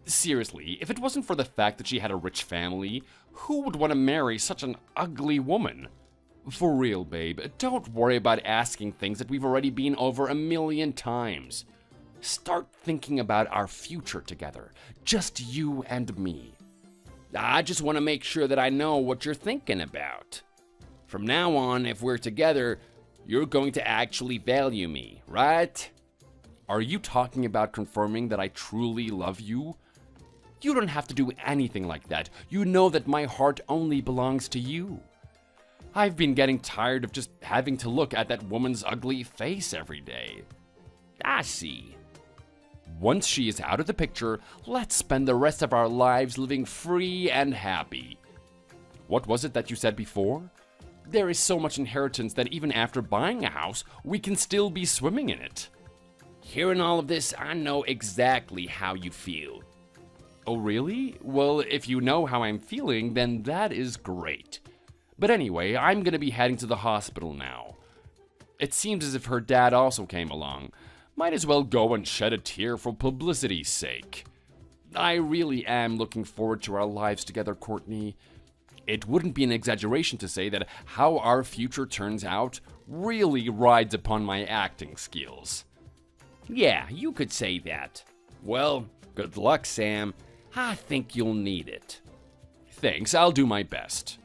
Seriously, if it wasn't for the fact that she had a rich family, who would want to marry such an ugly woman? For real, babe, don't worry about asking things that we've already been over 1,000,000 times. Start thinking about our future together, just you and me. I just want to make sure that I know what you're thinking about. From now on, if we're together, you're going to actually value me, right? Are you talking about confirming that I truly love you? You don't have to do anything like that. You know that my heart only belongs to you. I've been getting tired of just having to look at that woman's ugly face every day. I see. Once she is out of the picture, let's spend the rest of our lives living free and happy. What was it that you said before? There is so much inheritance that even after buying a house, we can still be swimming in it. Hearing all of this, I know exactly how you feel. Oh, really? Well, if you know how I'm feeling, then that is great. But anyway, I'm gonna be heading to the hospital now. It seems as if her dad also came along. Might as well go and shed a tear for publicity's sake. I really am looking forward to our lives together, Courtney. It wouldn't be an exaggeration to say that how our future turns out really rides upon my acting skills. Yeah, you could say that. Well, good luck, Sam. I think you'll need it. Thanks, I'll do my best.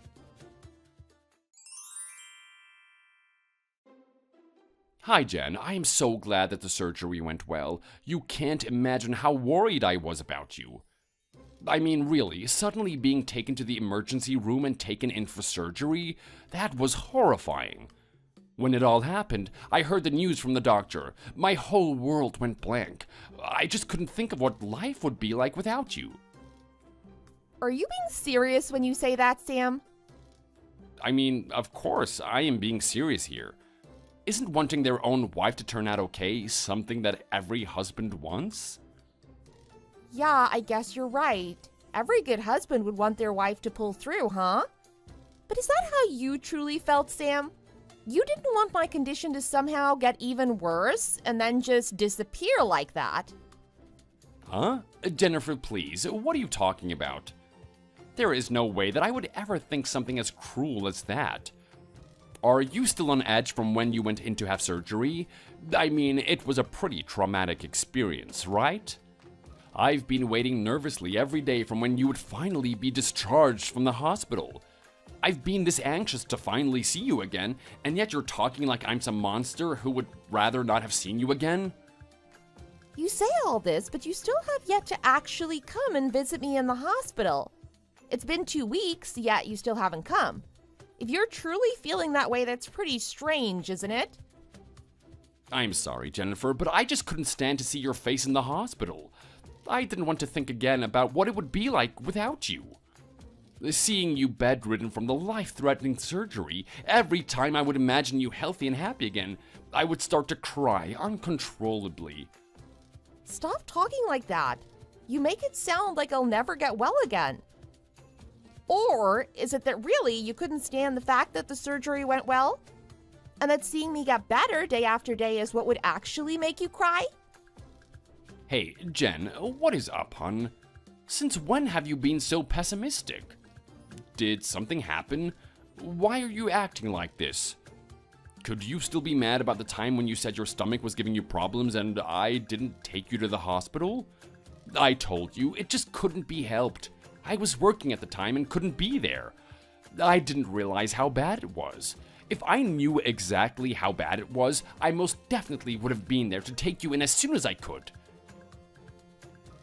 Hi, Jen. I am so glad that the surgery went well. You can't imagine how worried I was about you. I mean, really, suddenly being taken to the emergency room and taken in for surgery, that was horrifying. When it all happened, I heard the news from the doctor. My whole world went blank. I just couldn't think of what life would be like without you. Are you being serious when you say that, Sam? I mean, of course, I am being serious here. Isn't wanting their own wife to turn out okay something that every husband wants? Yeah, I guess you're right. Every good husband would want their wife to pull through, huh? But is that how you truly felt, Sam? You didn't want my condition to somehow get even worse and then just disappear like that. Huh? Jennifer, please, what are you talking about? There is no way that I would ever think something as cruel as that. Are you still on edge from when you went in to have surgery? I mean, it was a pretty traumatic experience, right? I've been waiting nervously every day from when you would finally be discharged from the hospital. I've been this anxious to finally see you again, and yet you're talking like I'm some monster who would rather not have seen you again? You say all this, but you still have yet to actually come and visit me in the hospital. It's been 2 weeks, yet you still haven't come. If you're truly feeling that way, that's pretty strange, isn't it? I'm sorry, Jennifer, but I just couldn't stand to see your face in the hospital. I didn't want to think again about what it would be like without you. Seeing you bedridden from the life-threatening surgery, every time I would imagine you healthy and happy again, I would start to cry uncontrollably. Stop talking like that. You make it sound like I'll never get well again. Or is it that really you couldn't stand the fact that the surgery went well? And that seeing me get better day after day is what would actually make you cry? Hey, Jen, what is up, hun? Since when have you been so pessimistic? Did something happen? Why are you acting like this? Could you still be mad about the time when you said your stomach was giving you problems and I didn't take you to the hospital? I told you, it just couldn't be helped. I was working at the time and couldn't be there. I didn't realize how bad it was. If I knew exactly how bad it was, I most definitely would have been there to take you in as soon as I could.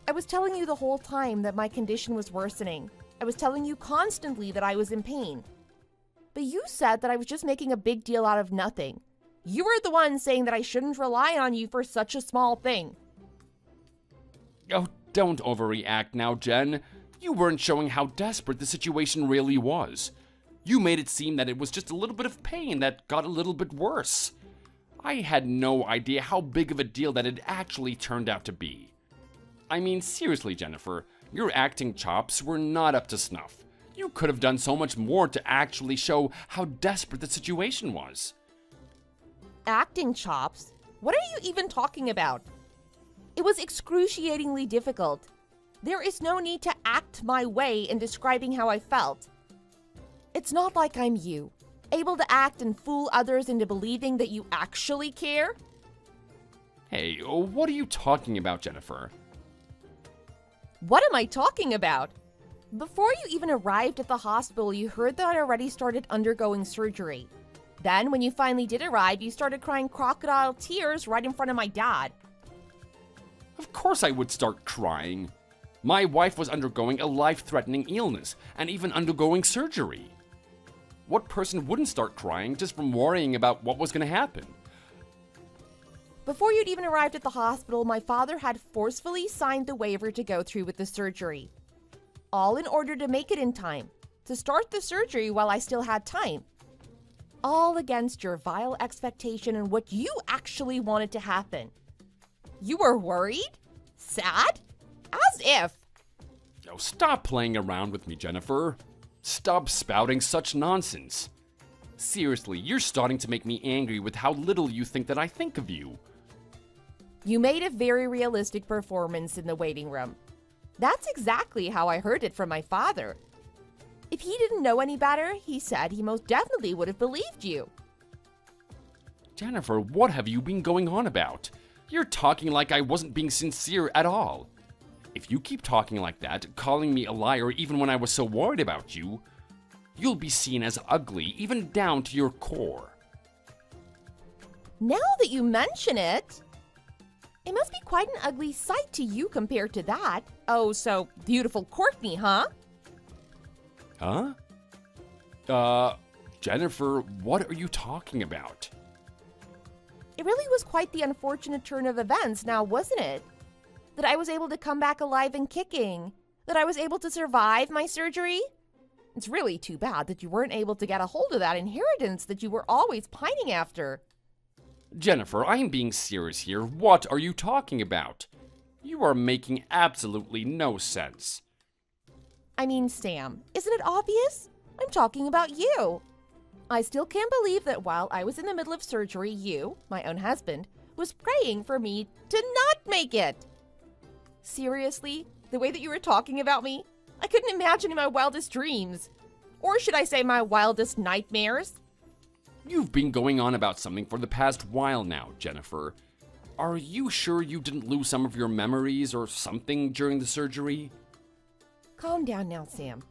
I was telling you the whole time that my condition was worsening. I was telling you constantly that I was in pain. But you said that I was just making a big deal out of nothing. You were the one saying that I shouldn't rely on you for such a small thing. Oh, don't overreact now, Jen. You weren't showing how desperate the situation really was. You made it seem that it was just a little bit of pain that got a little bit worse. I had no idea how big of a deal that it actually turned out to be. I mean, seriously, Jennifer, your acting chops were not up to snuff. You could have done so much more to actually show how desperate the situation was. Acting chops? What are you even talking about? It was excruciatingly difficult. There is no need to act my way in describing how I felt. It's not like I'm you, able to act and fool others into believing that you actually care. Hey, what are you talking about, Jennifer? What am I talking about? Before you even arrived at the hospital, you heard that I already started undergoing surgery. Then, when you finally did arrive, you started crying crocodile tears right in front of my dad. Of course I would start crying. My wife was undergoing a life-threatening illness and even undergoing surgery. What person wouldn't start crying just from worrying about what was going to happen? Before you'd even arrived at the hospital, my father had forcefully signed the waiver to go through with the surgery. All in order to make it in time, to start the surgery while I still had time. All against your vile expectation and what you actually wanted to happen. You were worried? Sad? As if. Oh, stop playing around with me, Jennifer. Stop spouting such nonsense. Seriously, you're starting to make me angry with how little you think that I think of you. You made a very realistic performance in the waiting room. That's exactly how I heard it from my father. If he didn't know any better, he said he most definitely would have believed you. Jennifer, what have you been going on about? You're talking like I wasn't being sincere at all. If you keep talking like that, calling me a liar even when I was so worried about you, you'll be seen as ugly, even down to your core. Now that you mention it, it must be quite an ugly sight to you compared to that. Oh, so beautiful Courtney, huh? Huh? Jennifer, what are you talking about? It really was quite the unfortunate turn of events now, wasn't it? That I was able to come back alive and kicking. That I was able to survive my surgery. It's really too bad that you weren't able to get a hold of that inheritance that you were always pining after. Jennifer, I am being serious here. What are you talking about? You are making absolutely no sense. I mean, Sam, isn't it obvious? I'm talking about you. I still can't believe that while I was in the middle of surgery, you, my own husband, was praying for me to not make it. Seriously, the way that you were talking about me, I couldn't imagine in my wildest dreams. Or should I say my wildest nightmares? You've been going on about something for the past while now, Jennifer. Are you sure you didn't lose some of your memories or something during the surgery? Calm down now, Sam.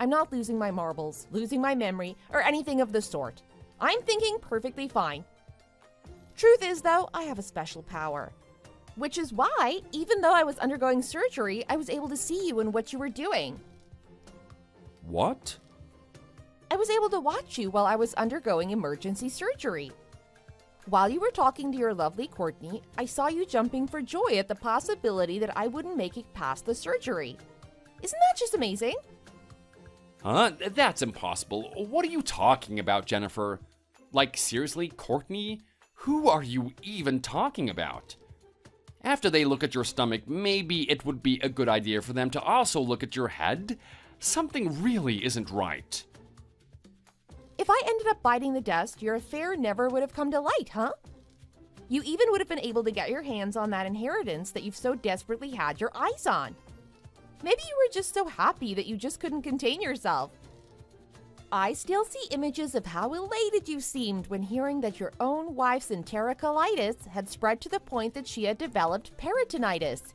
I'm not losing my marbles, losing my memory, or anything of the sort. I'm thinking perfectly fine. Truth is, though, I have a special power. Which is why, even though I was undergoing surgery, I was able to see you and what you were doing. What? I was able to watch you while I was undergoing emergency surgery. While you were talking to your lovely Courtney, I saw you jumping for joy at the possibility that I wouldn't make it past the surgery. Isn't that just amazing? Huh? That's impossible. What are you talking about, Jennifer? Like, seriously, Courtney? Who are you even talking about? After they look at your stomach, maybe it would be a good idea for them to also look at your head. Something really isn't right. If I ended up biting the dust, your affair never would have come to light, huh? You even would have been able to get your hands on that inheritance that you've so desperately had your eyes on. Maybe you were just so happy that you just couldn't contain yourself. I still see images of how elated you seemed when hearing that your own wife's enterocolitis had spread to the point that she had developed peritonitis.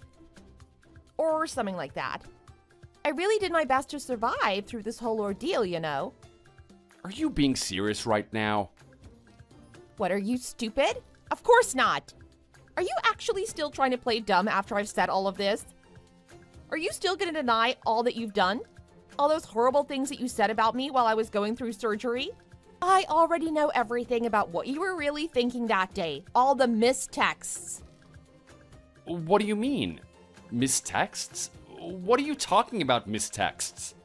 Or something like that. I really did my best to survive through this whole ordeal, you know. Are you being serious right now? What, are you stupid? Of course not! Are you actually still trying to play dumb after I've said all of this? Are you still gonna deny all that you've done? All those horrible things that you said about me while I was going through surgery? I already know everything about what you were really thinking that day. All the missed texts. What do you mean? Missed texts? What are you talking about, missed texts?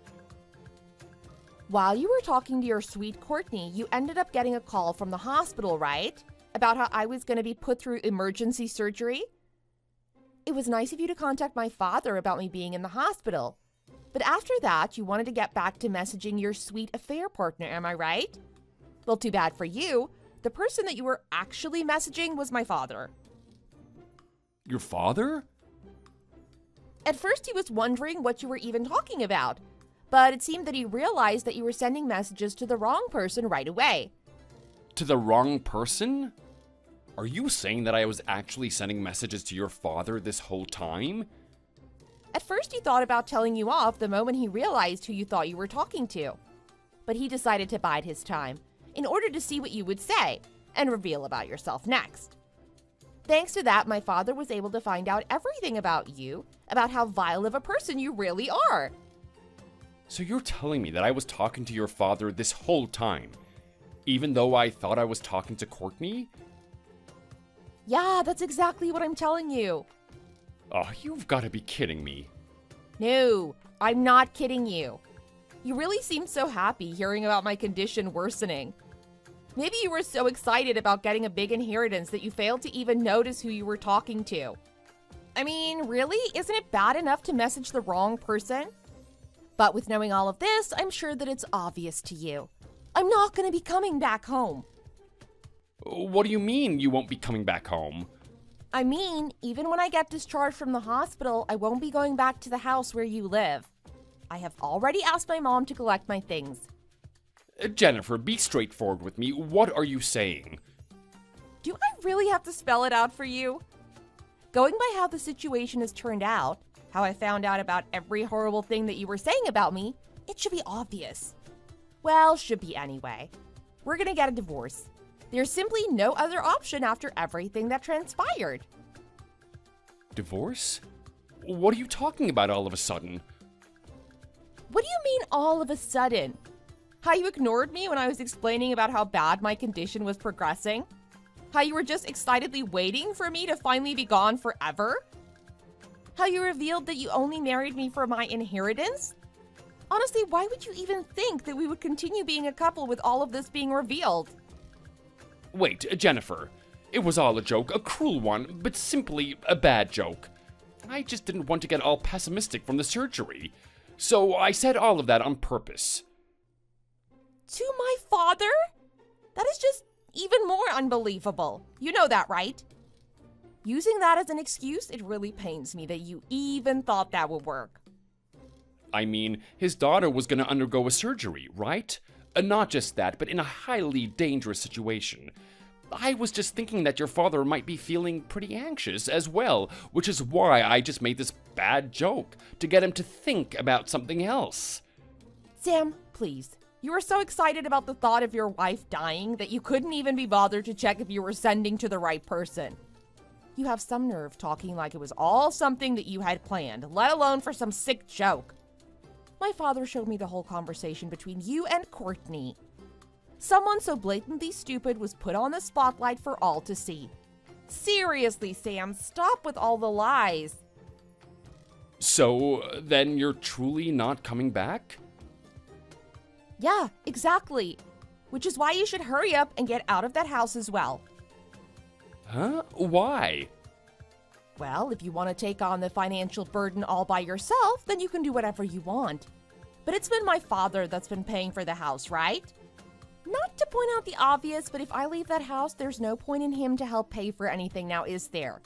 While you were talking to your sweet Courtney, you ended up getting a call from the hospital, right? About how I was going to be put through emergency surgery? It was nice of you to contact my father about me being in the hospital. But after that, you wanted to get back to messaging your sweet affair partner, am I right? Well, too bad for you. The person that you were actually messaging was my father. Your father? At first, he was wondering what you were even talking about. But it seemed that he realized that you were sending messages to the wrong person right away. To the wrong person? Are you saying that I was actually sending messages to your father this whole time? At first, he thought about telling you off the moment he realized who you thought you were talking to. But he decided to bide his time in order to see what you would say and reveal about yourself next. Thanks to that, my father was able to find out everything about you, about how vile of a person you really are. So you're telling me that I was talking to your father this whole time, even though I thought I was talking to Courtney? Yeah, that's exactly what I'm telling you. Oh, you've got to be kidding me. No, I'm not kidding you. You really seemed so happy hearing about my condition worsening. Maybe you were so excited about getting a big inheritance that you failed to even notice who you were talking to. I mean, really? Isn't it bad enough to message the wrong person? But with knowing all of this, I'm sure that it's obvious to you. I'm not going to be coming back home. What do you mean you won't be coming back home? I mean, even when I get discharged from the hospital, I won't be going back to the house where you live. I have already asked my mom to collect my things. Jennifer, be straightforward with me. What are you saying? Do I really have to spell it out for you? Going by how the situation has turned out, how I found out about every horrible thing that you were saying about me, it should be obvious. Well, should be anyway. We're gonna get a divorce. There's simply no other option after everything that transpired. Divorce? What are you talking about all of a sudden? What do you mean all of a sudden? How you ignored me when I was explaining about how bad my condition was progressing? How you were just excitedly waiting for me to finally be gone forever? How you revealed that you only married me for my inheritance? Honestly, why would you even think that we would continue being a couple with all of this being revealed? Wait, Jennifer. It was all a joke, a cruel one, but simply a bad joke. I just didn't want to get all pessimistic from the surgery. So I said all of that on purpose. To my father? That is just even more unbelievable. You know that, right? Using that as an excuse, it really pains me that you even thought that would work. I mean, his daughter was gonna undergo a surgery, right? Not just that, but in a highly dangerous situation. I was just thinking that your father might be feeling pretty anxious as well, which is why I just made this bad joke, to get him to think about something else. Sam, please. You were so excited about the thought of your wife dying that you couldn't even be bothered to check if you were sending to the right person. You have some nerve talking like it was all something that you had planned, let alone for some sick joke. My father showed me the whole conversation between you and Courtney. Someone so blatantly stupid was put on the spotlight for all to see. Seriously, Sam, stop with all the lies. So, then you're truly not coming back? Yeah, exactly. Which is why you should hurry up and get out of that house as well. Huh? Why? Well, if you want to take on the financial burden all by yourself, then you can do whatever you want. But it's been my father that's been paying for the house, right? Not to point out the obvious, but if I leave that house, there's no point in him to help pay for anything now, is there?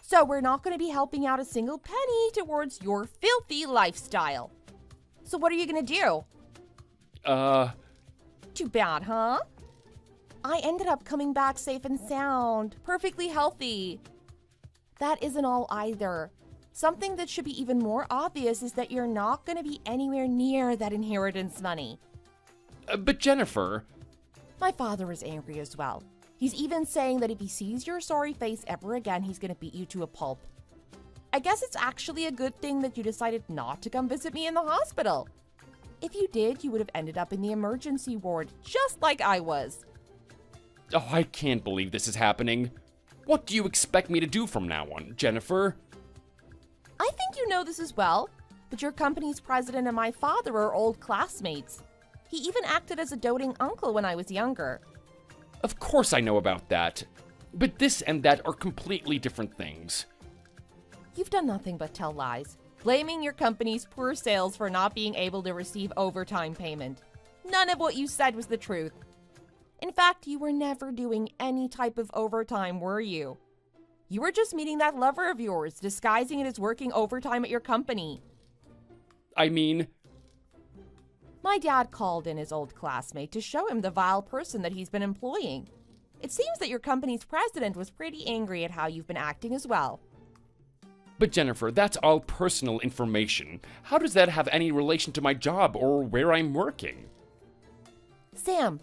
So we're not going to be helping out a single penny towards your filthy lifestyle. So what are you going to do? Too bad, huh? I ended up coming back safe and sound, perfectly healthy. That isn't all either. Something that should be even more obvious is that you're not going to be anywhere near that inheritance money. But Jennifer... My father is angry as well. He's even saying that if he sees your sorry face ever again, he's going to beat you to a pulp. I guess it's actually a good thing that you decided not to come visit me in the hospital. If you did, you would have ended up in the emergency ward, just like I was. Oh, I can't believe this is happening. What do you expect me to do from now on, Jennifer? I think you know this as well, but your company's president and my father are old classmates. He even acted as a doting uncle when I was younger. Of course I know about that. But this and that are completely different things. You've done nothing but tell lies, blaming your company's poor sales for not being able to receive overtime payment. None of what you said was the truth. In fact, you were never doing any type of overtime, were you? You were just meeting that lover of yours, disguising it as working overtime at your company. I mean... My dad called in his old classmate to show him the vile person that he's been employing. It seems that your company's president was pretty angry at how you've been acting as well. But Jennifer, that's all personal information. How does that have any relation to my job or where I'm working? Sam,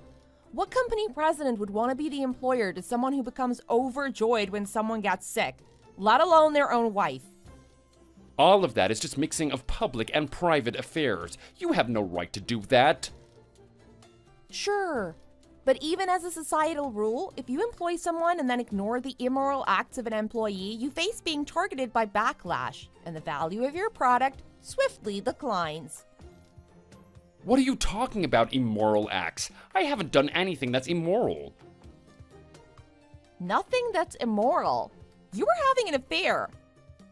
what company president would want to be the employer to someone who becomes overjoyed when someone gets sick, let alone their own wife? All of that is just mixing of public and private affairs. You have no right to do that. Sure, but even as a societal rule, if you employ someone and then ignore the immoral acts of an employee, you face being targeted by backlash, and the value of your product swiftly declines. What are you talking about, immoral acts? I haven't done anything that's immoral. Nothing that's immoral. You were having an affair.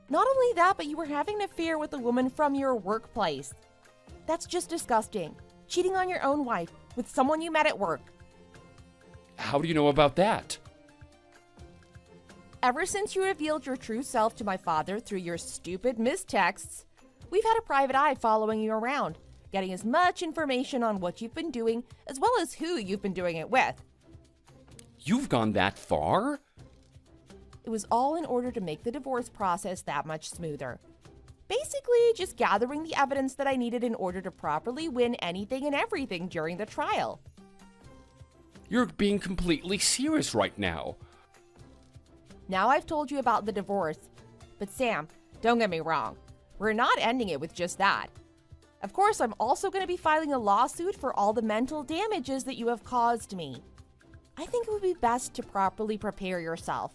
Not only that, but you were having an affair with a woman from your workplace. That's just disgusting. Cheating on your own wife with someone you met at work. How do you know about that? Ever since you revealed your true self to my father through your stupid mistexts, we've had a private eye following you around, getting as much information on what you've been doing as well as who you've been doing it with. You've gone that far? It was all in order to make the divorce process that much smoother. Basically, just gathering the evidence that I needed in order to properly win anything and everything during the trial. You're being completely serious right now. Now I've told you about the divorce. But Sam, don't get me wrong. We're not ending it with just that. Of course, I'm also going to be filing a lawsuit for all the mental damages that you have caused me. I think it would be best to properly prepare yourself.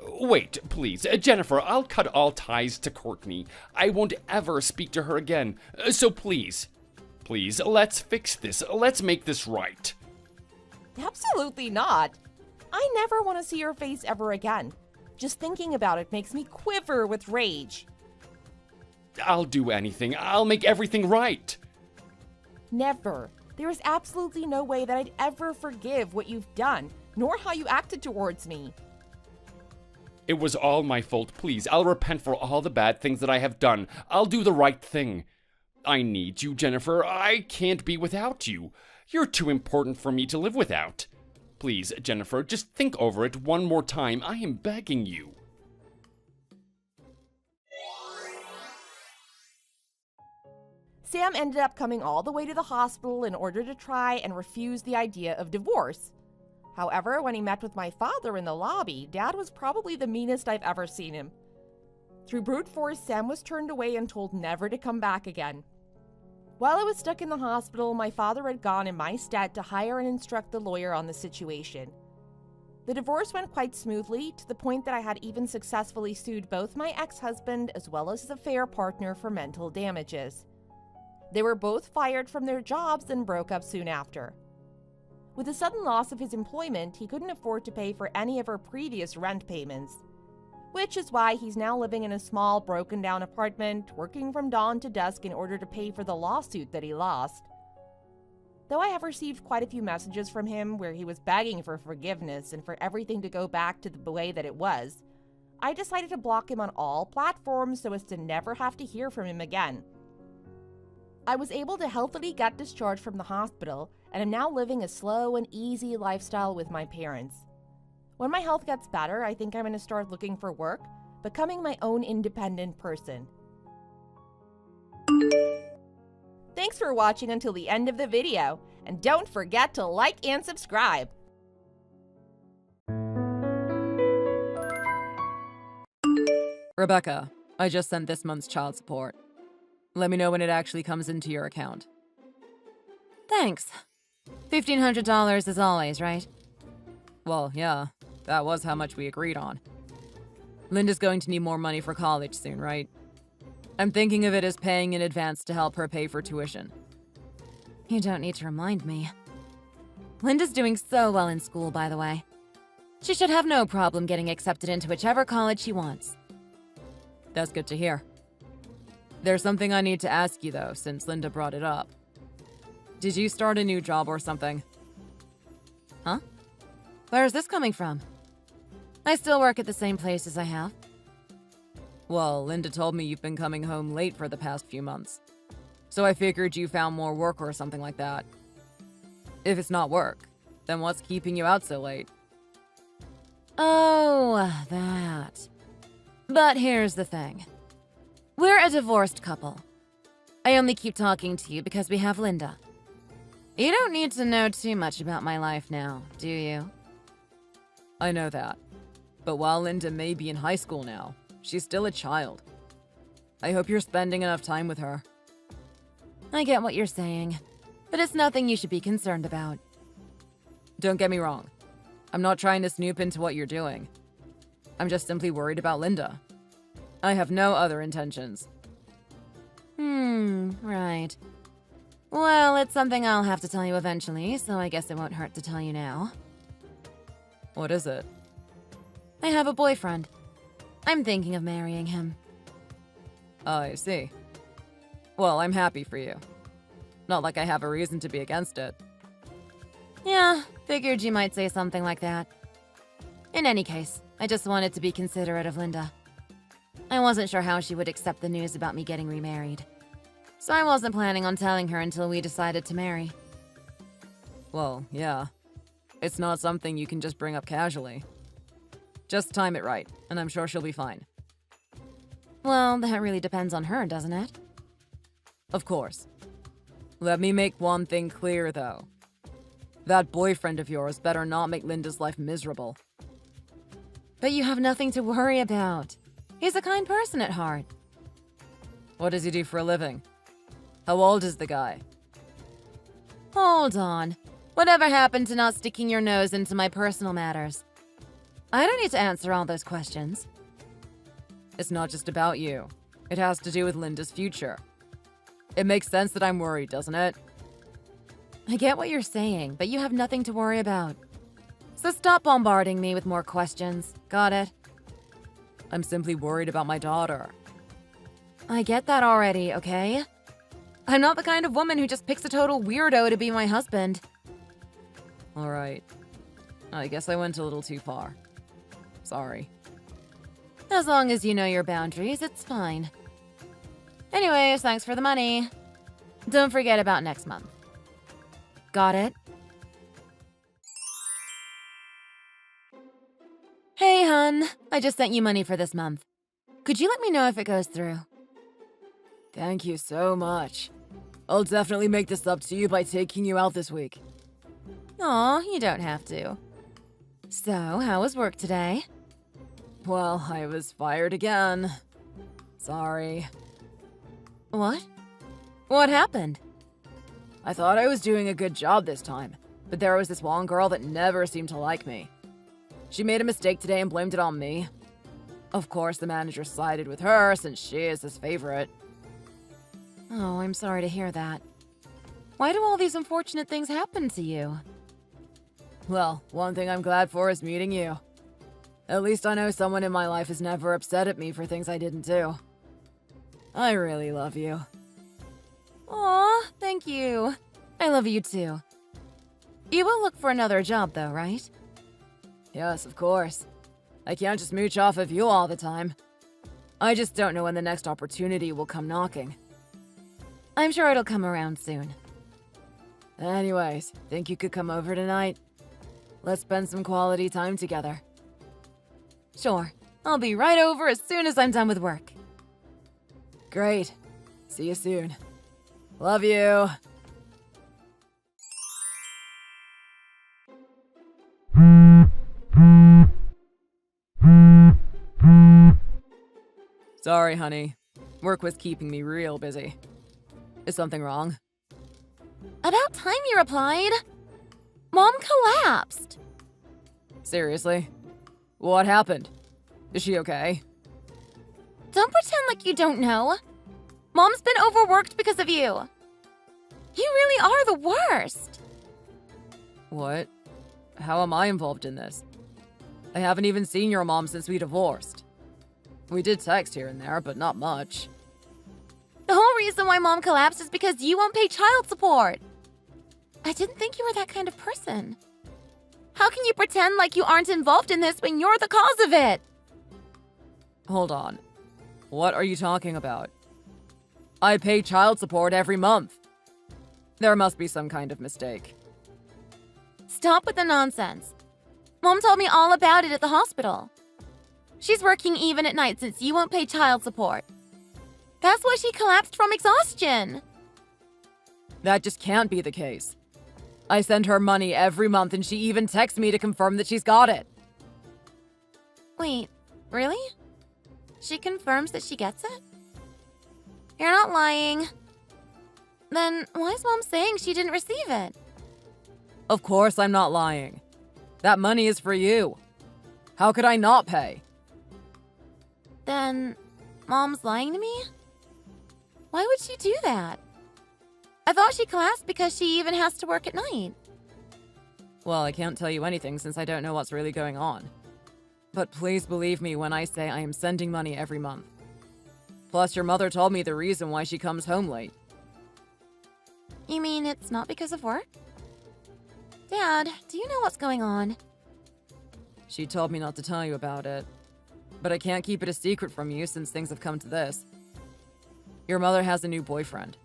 Wait, please. Jennifer, I'll cut all ties to Courtney. I won't ever speak to her again. So please, let's fix this. Let's make this right. Absolutely not. I never want to see your face ever again. Just thinking about it makes me quiver with rage. I'll do anything. I'll make everything right. Never. There is absolutely no way that I'd ever forgive what you've done, nor how you acted towards me. It was all my fault. Please, I'll repent for all the bad things that I have done. I'll do the right thing. I need you, Jennifer. I can't be without you. You're too important for me to live without. Please, Jennifer, just think over it one more time. I am begging you. Sam ended up coming all the way to the hospital in order to try and refuse the idea of divorce. However, when he met with my father in the lobby, Dad was probably the meanest I've ever seen him. Through brute force, Sam was turned away and told never to come back again. While I was stuck in the hospital, my father had gone in my stead to hire and instruct the lawyer on the situation. The divorce went quite smoothly, to the point that I had even successfully sued both my ex-husband as well as his affair partner for mental damages. They were both fired from their jobs and broke up soon after. With the sudden loss of his employment, he couldn't afford to pay for any of her previous rent payments, which is why he's now living in a small, broken-down apartment, working from dawn to dusk in order to pay for the lawsuit that he lost. Though I have received quite a few messages from him where he was begging for forgiveness and for everything to go back to the way that it was, I decided to block him on all platforms so as to never have to hear from him again. I was able to healthily get discharged from the hospital and am now living a slow and easy lifestyle with my parents. When my health gets better, I think I'm going to start looking for work, becoming my own independent person. Thanks for watching until the end of the video, and don't forget to like and subscribe. Rebecca, I just sent this month's child support. Let me know when it actually comes into your account. Thanks. $1,500 as always, right? Well, yeah, that was how much we agreed on. Linda's going to need more money for college soon, right? I'm thinking of it as paying in advance to help her pay for tuition. You don't need to remind me. Linda's doing so well in school, by the way. She should have no problem getting accepted into whichever college she wants. That's good to hear. There's something I need to ask you, though, since Linda brought it up. Did you start a new job or something? Huh? Where is this coming from? I still work at the same place as I have. Well, Linda told me you've been coming home late for the past few months. So I figured you found more work or something like that. If it's not work, then what's keeping you out so late? Oh, that. But here's the thing. We're a divorced couple. I only keep talking to you because we have Linda. You don't need to know too much about my life now, do you? I know that. But while Linda may be in high school now, she's still a child. I hope you're spending enough time with her. I get what you're saying, but it's nothing you should be concerned about. Don't get me wrong. I'm not trying to snoop into what you're doing. I'm just simply worried about Linda. I have no other intentions. Right. Well, it's something I'll have to tell you eventually, so I guess it won't hurt to tell you now. What is it? I have a boyfriend. I'm thinking of marrying him. I see. Well, I'm happy for you. Not like I have a reason to be against it. Yeah, figured you might say something like that. In any case, I just wanted to be considerate of Linda. I wasn't sure how she would accept the news about me getting remarried. So I wasn't planning on telling her until we decided to marry. Well, yeah. It's not something you can just bring up casually. Just time it right, and I'm sure she'll be fine. Well, that really depends on her, doesn't it? Of course. Let me make one thing clear, though. That boyfriend of yours better not make Linda's life miserable. But you have nothing to worry about. He's a kind person at heart. What does he do for a living? How old is the guy? Hold on. Whatever happened to not sticking your nose into my personal matters? I don't need to answer all those questions. It's not just about you. It has to do with Linda's future. It makes sense that I'm worried, doesn't it? I get what you're saying, but you have nothing to worry about. So stop bombarding me with more questions. Got it? I'm simply worried about my daughter. I get that already, okay? I'm not the kind of woman who just picks a total weirdo to be my husband. Alright. I guess I went a little too far. Sorry. As long as you know your boundaries, it's fine. Anyways, thanks for the money. Don't forget about next month. Got it? Hey, hun. I just sent you money for this month. Could you let me know if it goes through? Thank you so much. I'll definitely make this up to you by taking you out this week. Aw, you don't have to. So, how was work today? Well, I was fired again. Sorry. What? What happened? I thought I was doing a good job this time, but there was this one girl that never seemed to like me. She made a mistake today and blamed it on me. Of course, the manager sided with her since she is his favorite. Oh, I'm sorry to hear that. Why do all these unfortunate things happen to you? Well, one thing I'm glad for is meeting you. At least I know someone in my life is never upset at me for things I didn't do. I really love you. Aw, thank you. I love you too. You will look for another job though, right? Yes, of course. I can't just mooch off of you all the time. I just don't know when the next opportunity will come knocking. I'm sure it'll come around soon. Anyways, think you could come over tonight? Let's spend some quality time together. Sure. I'll be right over as soon as I'm done with work. Great. See you soon. Love you. Sorry, honey. Work was keeping me real busy. Is something wrong? About time you replied. Mom collapsed. Seriously? What happened? Is she okay? Don't pretend like you don't know. Mom's been overworked because of you. You really are the worst. What? How am I involved in this? I haven't even seen your mom since we divorced. We did text here and there, but not much. The whole reason why Mom collapsed is because you won't pay child support. I didn't think you were that kind of person. How can you pretend like you aren't involved in this when you're the cause of it? Hold on. What are you talking about? I pay child support every month. There must be some kind of mistake. Stop with the nonsense. Mom told me all about it at the hospital. She's working even at night since you won't pay child support. That's why she collapsed from exhaustion. That just can't be the case. I send her money every month and she even texts me to confirm that she's got it. Wait, really? She confirms that she gets it? You're not lying. Then why is Mom saying she didn't receive it? Of course I'm not lying. That money is for you. How could I not pay? Then Mom's lying to me? Why would she do that? I thought she collapsed because she even has to work at night. Well, I can't tell you anything since I don't know what's really going on. But please believe me when I say I am sending money every month. Plus, your mother told me the reason why she comes home late. You mean it's not because of work? Dad, do you know what's going on? She told me not to tell you about it. But I can't keep it a secret from you since things have come to this. Your mother has a new boyfriend.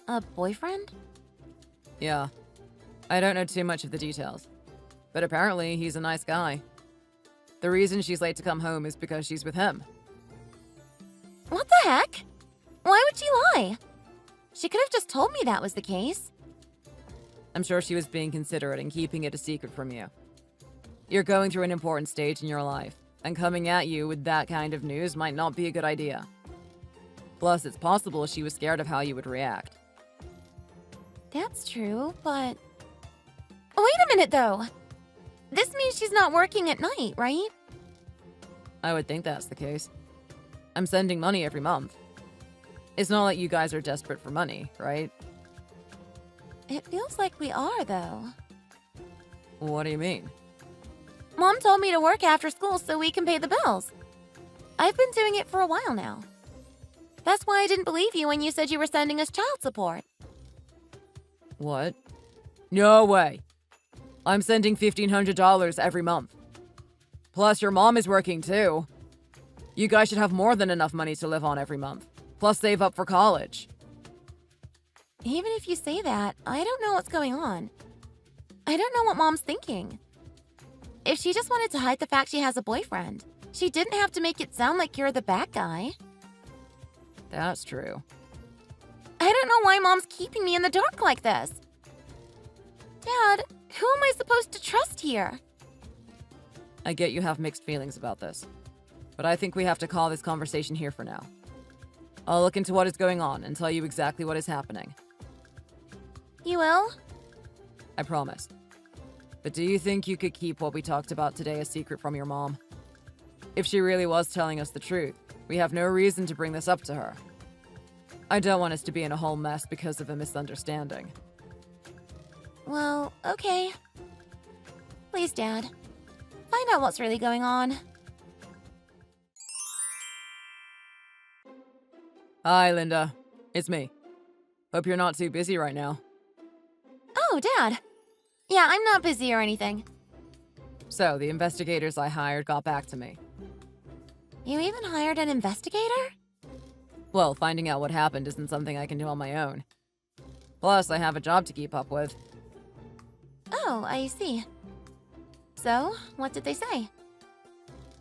A boyfriend? Yeah. I don't know too much of the details. But apparently, he's a nice guy. The reason she's late to come home is because she's with him. What the heck? Why would she lie? She could have just told me that was the case. I'm sure she was being considerate and keeping it a secret from you. You're going through an important stage in your life, and coming at you with that kind of news might not be a good idea. Plus, it's possible she was scared of how you would react. That's true, but... Wait a minute, though! This means she's not working at night, right? I would think that's the case. I'm sending money every month. It's not like you guys are desperate for money, right? It feels like we are, though. What do you mean? Mom told me to work after school so we can pay the bills. I've been doing it for a while now. That's why I didn't believe you when you said you were sending us child support. What? No way. I'm sending $1,500 every month. Plus, your mom is working too. You guys should have more than enough money to live on every month. Plus, save up for college. Even if you say that, I don't know what's going on. I don't know what Mom's thinking. If she just wanted to hide the fact she has a boyfriend, she didn't have to make it sound like you're the bad guy. That's true. I don't know why Mom's keeping me in the dark like this. Dad, who am I supposed to trust here? I get you have mixed feelings about this, but I think we have to call this conversation here for now. I'll look into what is going on and tell you exactly what is happening. You will? I promise. But do you think you could keep what we talked about today a secret from your mom? If she really was telling us the truth, we have no reason to bring this up to her. I don't want us to be in a whole mess because of a misunderstanding. Well, okay. Please, Dad. Find out what's really going on. Hi, Linda. It's me. Hope you're not too busy right now. Oh, Dad. Yeah, I'm not busy or anything. So, the investigators I hired got back to me. You even hired an investigator? Well, finding out what happened isn't something I can do on my own. Plus, I have a job to keep up with. Oh, I see. So, what did they say?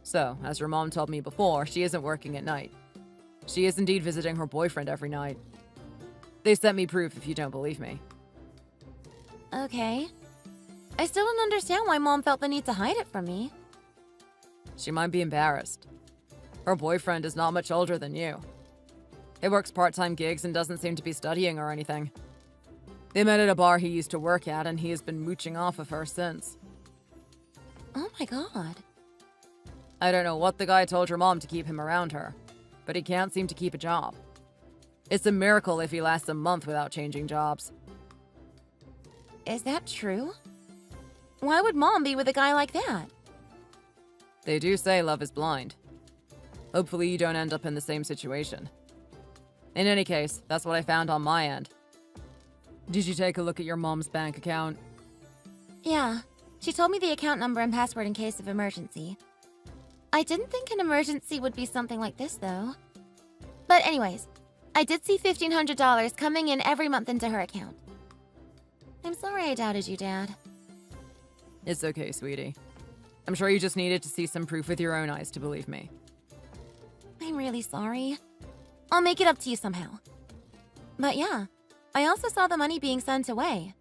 So, as your mom told me before, she isn't working at night. She is indeed visiting her boyfriend every night. They sent me proof if you don't believe me. Okay. I still don't understand why Mom felt the need to hide it from me. She might be embarrassed. Her boyfriend is not much older than you. He works part-time gigs and doesn't seem to be studying or anything. They met at a bar he used to work at, and he has been mooching off of her since. Oh my god. I don't know what the guy told your mom to keep him around her, but he can't seem to keep a job. It's a miracle if he lasts a month without changing jobs. Is that true? Why would Mom be with a guy like that? They do say love is blind. Hopefully you don't end up in the same situation. In any case, that's what I found on my end. Did you take a look at your mom's bank account? Yeah. She told me the account number and password in case of emergency. I didn't think an emergency would be something like this, though. But anyways, I did see $1,500 coming in every month into her account. I'm sorry I doubted you, Dad. It's okay, sweetie. I'm sure you just needed to see some proof with your own eyes to believe me. I'm really sorry. I'll make it up to you somehow. But yeah, I also saw the money being sent away.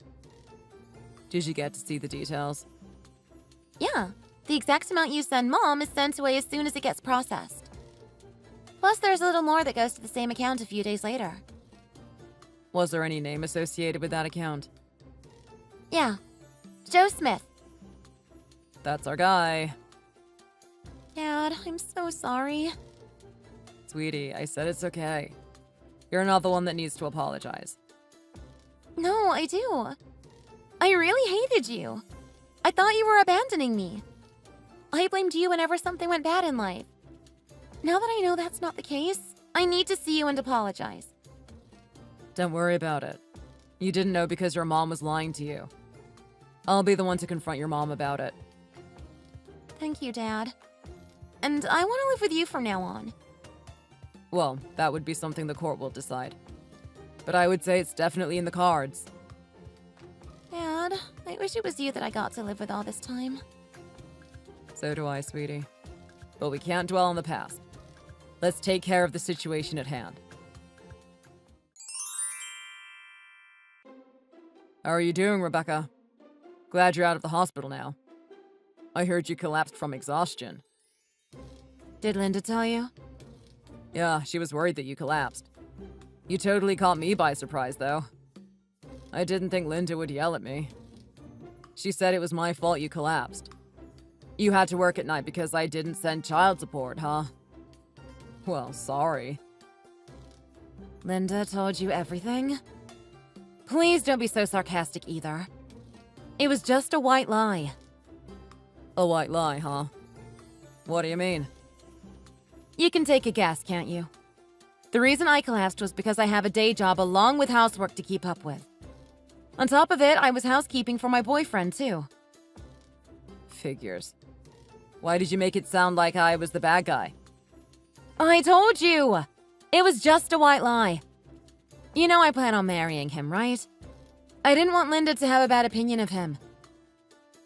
Did you get to see the details? Yeah, the exact amount you send Mom is sent away as soon as it gets processed. Plus, there's a little more that goes to the same account a few days later. Was there any name associated with that account? Yeah, Joe Smith. That's our guy. Dad, I'm so sorry. Sweetie, I said it's okay. You're not the one that needs to apologize. No, I do. I really hated you. I thought you were abandoning me. I blamed you whenever something went bad in life. Now that I know that's not the case, I need to see you and apologize. Don't worry about it. You didn't know because your mom was lying to you. I'll be the one to confront your mom about it. Thank you, Dad. And I want to live with you from now on. Well, that would be something the court will decide. But I would say it's definitely in the cards. Dad, I wish it was you that I got to live with all this time. So do I, sweetie. But we can't dwell on the past. Let's take care of the situation at hand. How are you doing, Rebecca? Glad you're out of the hospital now. I heard you collapsed from exhaustion. Did Linda tell you? Yeah, she was worried that you collapsed. You totally caught me by surprise, though. I didn't think Linda would yell at me. She said it was my fault you collapsed. You had to work at night because I didn't send child support, huh? Well, sorry. Linda told you everything? Please don't be so sarcastic either. It was just a white lie. A white lie, huh? What do you mean? You can take a guess, can't you? The reason I collapsed was because I have a day job along with housework to keep up with. On top of it, I was housekeeping for my boyfriend, too. Figures. Why did you make it sound like I was the bad guy? I told you! It was just a white lie. You know I plan on marrying him, right? I didn't want Linda to have a bad opinion of him.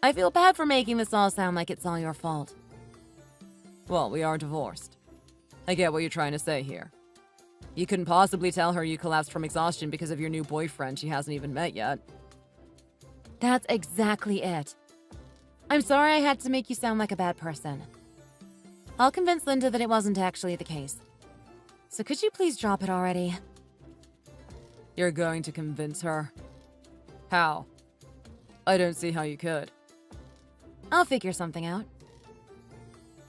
I feel bad for making this all sound like it's all your fault. Well, we are divorced. I get what you're trying to say here. You couldn't possibly tell her you collapsed from exhaustion because of your new boyfriend she hasn't even met yet. That's exactly it. I'm sorry I had to make you sound like a bad person. I'll convince Linda that it wasn't actually the case. So could you please drop it already? You're going to convince her? How? I don't see how you could. I'll figure something out.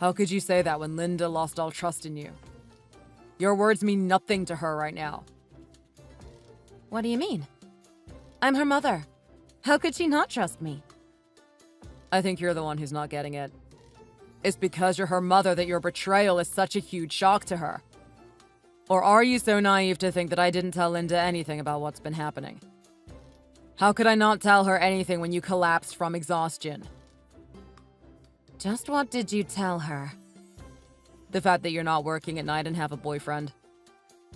How could you say that when Linda lost all trust in you? Your words mean nothing to her right now. What do you mean? I'm her mother. How could she not trust me? I think you're the one who's not getting it. It's because you're her mother that your betrayal is such a huge shock to her. Or are you so naive to think that I didn't tell Linda anything about what's been happening? How could I not tell her anything when you collapsed from exhaustion? Just what did you tell her? The fact that you're not working at night and have a boyfriend.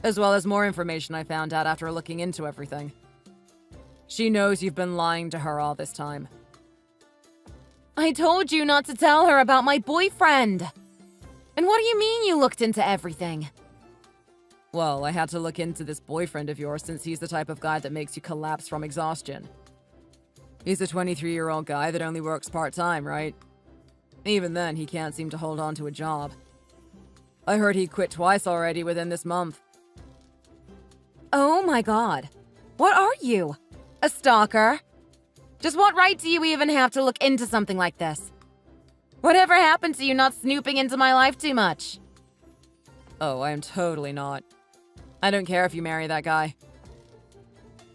As well as more information I found out after looking into everything. She knows you've been lying to her all this time. I told you not to tell her about my boyfriend! And what do you mean you looked into everything? Well, I had to look into this boyfriend of yours since he's the type of guy that makes you collapse from exhaustion. He's a 23-year-old guy that only works part-time, right? Even then, he can't seem to hold on to a job. I heard he quit twice already within this month. Oh my god. What are you? A stalker? Just what right do you even have to look into something like this? Whatever happened to you not snooping into my life too much? Oh, I am totally not. I don't care if you marry that guy.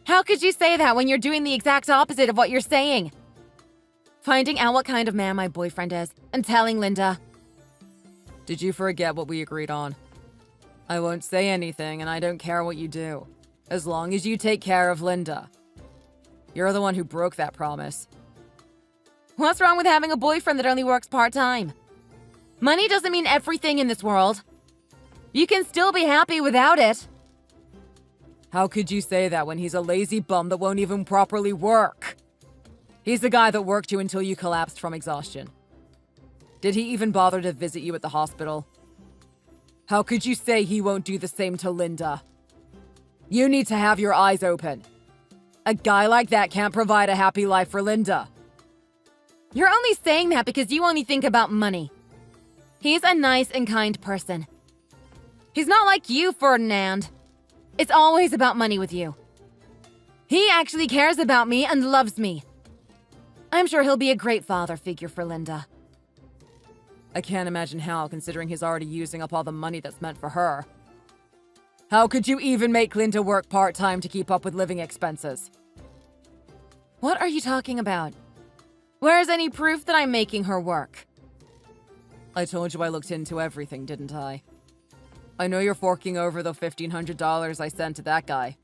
How could you say that when you're doing the exact opposite of what you're saying? Finding out what kind of man my boyfriend is and telling Linda. Did you forget what we agreed on? I won't say anything and I don't care what you do. As long as you take care of Linda. You're the one who broke that promise. What's wrong with having a boyfriend that only works part-time? Money doesn't mean everything in this world. You can still be happy without it. How could you say that when he's a lazy bum that won't even properly work? He's the guy that worked you until you collapsed from exhaustion. Did he even bother to visit you at the hospital? How could you say he won't do the same to Linda? You need to have your eyes open. A guy like that can't provide a happy life for Linda. You're only saying that because you only think about money. He's a nice and kind person. He's not like you, Ferdinand. It's always about money with you. He actually cares about me and loves me. I'm sure he'll be a great father figure for Linda. I can't imagine how, considering he's already using up all the money that's meant for her. How could you even make Linda work part-time to keep up with living expenses? What are you talking about? Where's any proof that I'm making her work? I told you I looked into everything, didn't I? I know you're forking over the $1,500 I sent to that guy.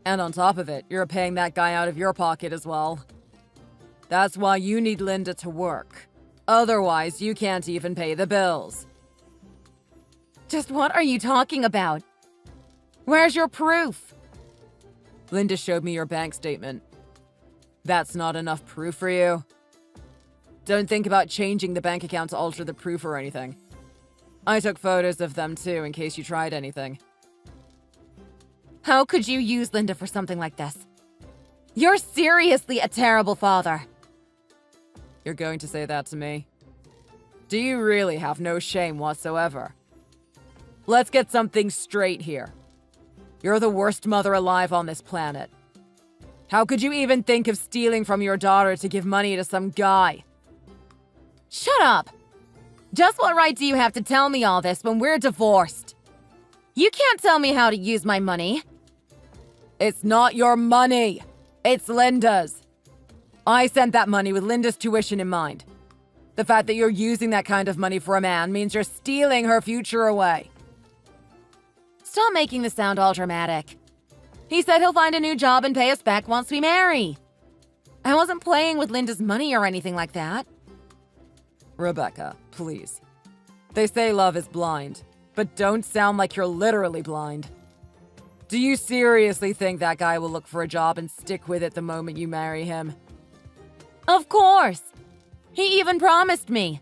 And on top of it, you're paying that guy out of your pocket as well. That's why you need Linda to work. Otherwise, you can't even pay the bills. Just what are you talking about? Where's your proof? Linda showed me your bank statement. That's not enough proof for you? Don't think about changing the bank account to alter the proof or anything. I took photos of them too in case you tried anything. How could you use Linda for something like this? You're seriously a terrible father. You're going to say that to me? Do you really have no shame whatsoever? Let's get something straight here. You're the worst mother alive on this planet. How could you even think of stealing from your daughter to give money to some guy? Shut up! Just what right do you have to tell me all this when we're divorced? You can't tell me how to use my money. It's not your money. It's Linda's. I sent that money with Linda's tuition in mind. The fact that you're using that kind of money for a man means you're stealing her future away. Stop making this sound all dramatic. He said he'll find a new job and pay us back once we marry. I wasn't playing with Linda's money or anything like that. Rebecca, please. They say love is blind, but don't sound like you're literally blind. Do you seriously think that guy will look for a job and stick with it the moment you marry him? Of course! He even promised me.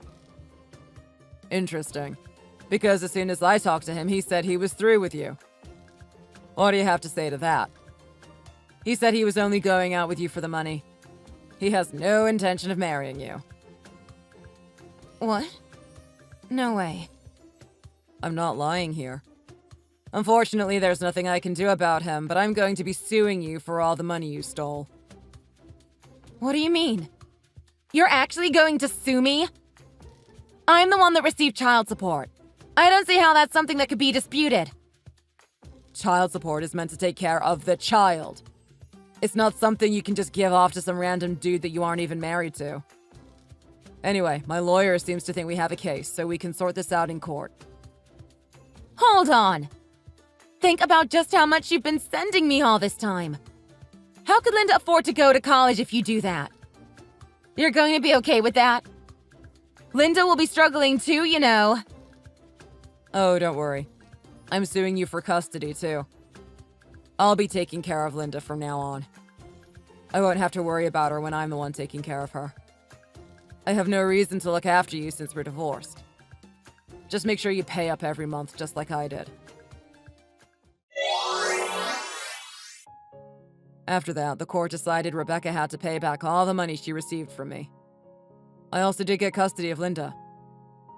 Interesting. Because as soon as I talked to him, he said he was through with you. What do you have to say to that? He said he was only going out with you for the money. He has no intention of marrying you. What? No way. I'm not lying here. Unfortunately, there's nothing I can do about him, but I'm going to be suing you for all the money you stole. What do you mean? You're actually going to sue me? I'm the one that received child support. I don't see how that's something that could be disputed. Child support is meant to take care of the child. It's not something you can just give off to some random dude that you aren't even married to. Anyway, my lawyer seems to think we have a case, so we can sort this out in court. Hold on! Think about just how much you've been sending me all this time. How could Linda afford to go to college if you do that? You're going to be okay with that? Linda will be struggling too, you know. Oh, don't worry. I'm suing you for custody, too. I'll be taking care of Linda from now on. I won't have to worry about her when I'm the one taking care of her. I have no reason to look after you since we're divorced. Just make sure you pay up every month, just like I did. After that, the court decided Rebecca had to pay back all the money she received from me. I also did get custody of Linda.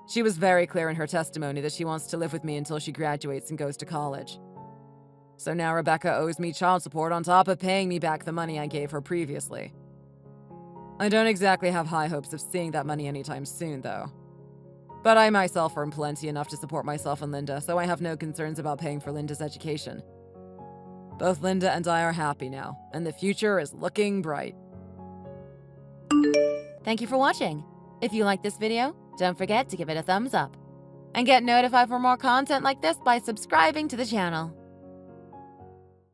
She was very clear in her testimony that she wants to live with me until she graduates and goes to college. So now Rebecca owes me child support on top of paying me back the money I gave her previously. I don't exactly have high hopes of seeing that money anytime soon, though. But I myself earn plenty enough to support myself and Linda, so I have no concerns about paying for Linda's education. Both Linda and I are happy now, and the future is looking bright. Thank you for watching. If you liked this video, don't forget to give it a thumbs up. And get notified for more content like this by subscribing to the channel.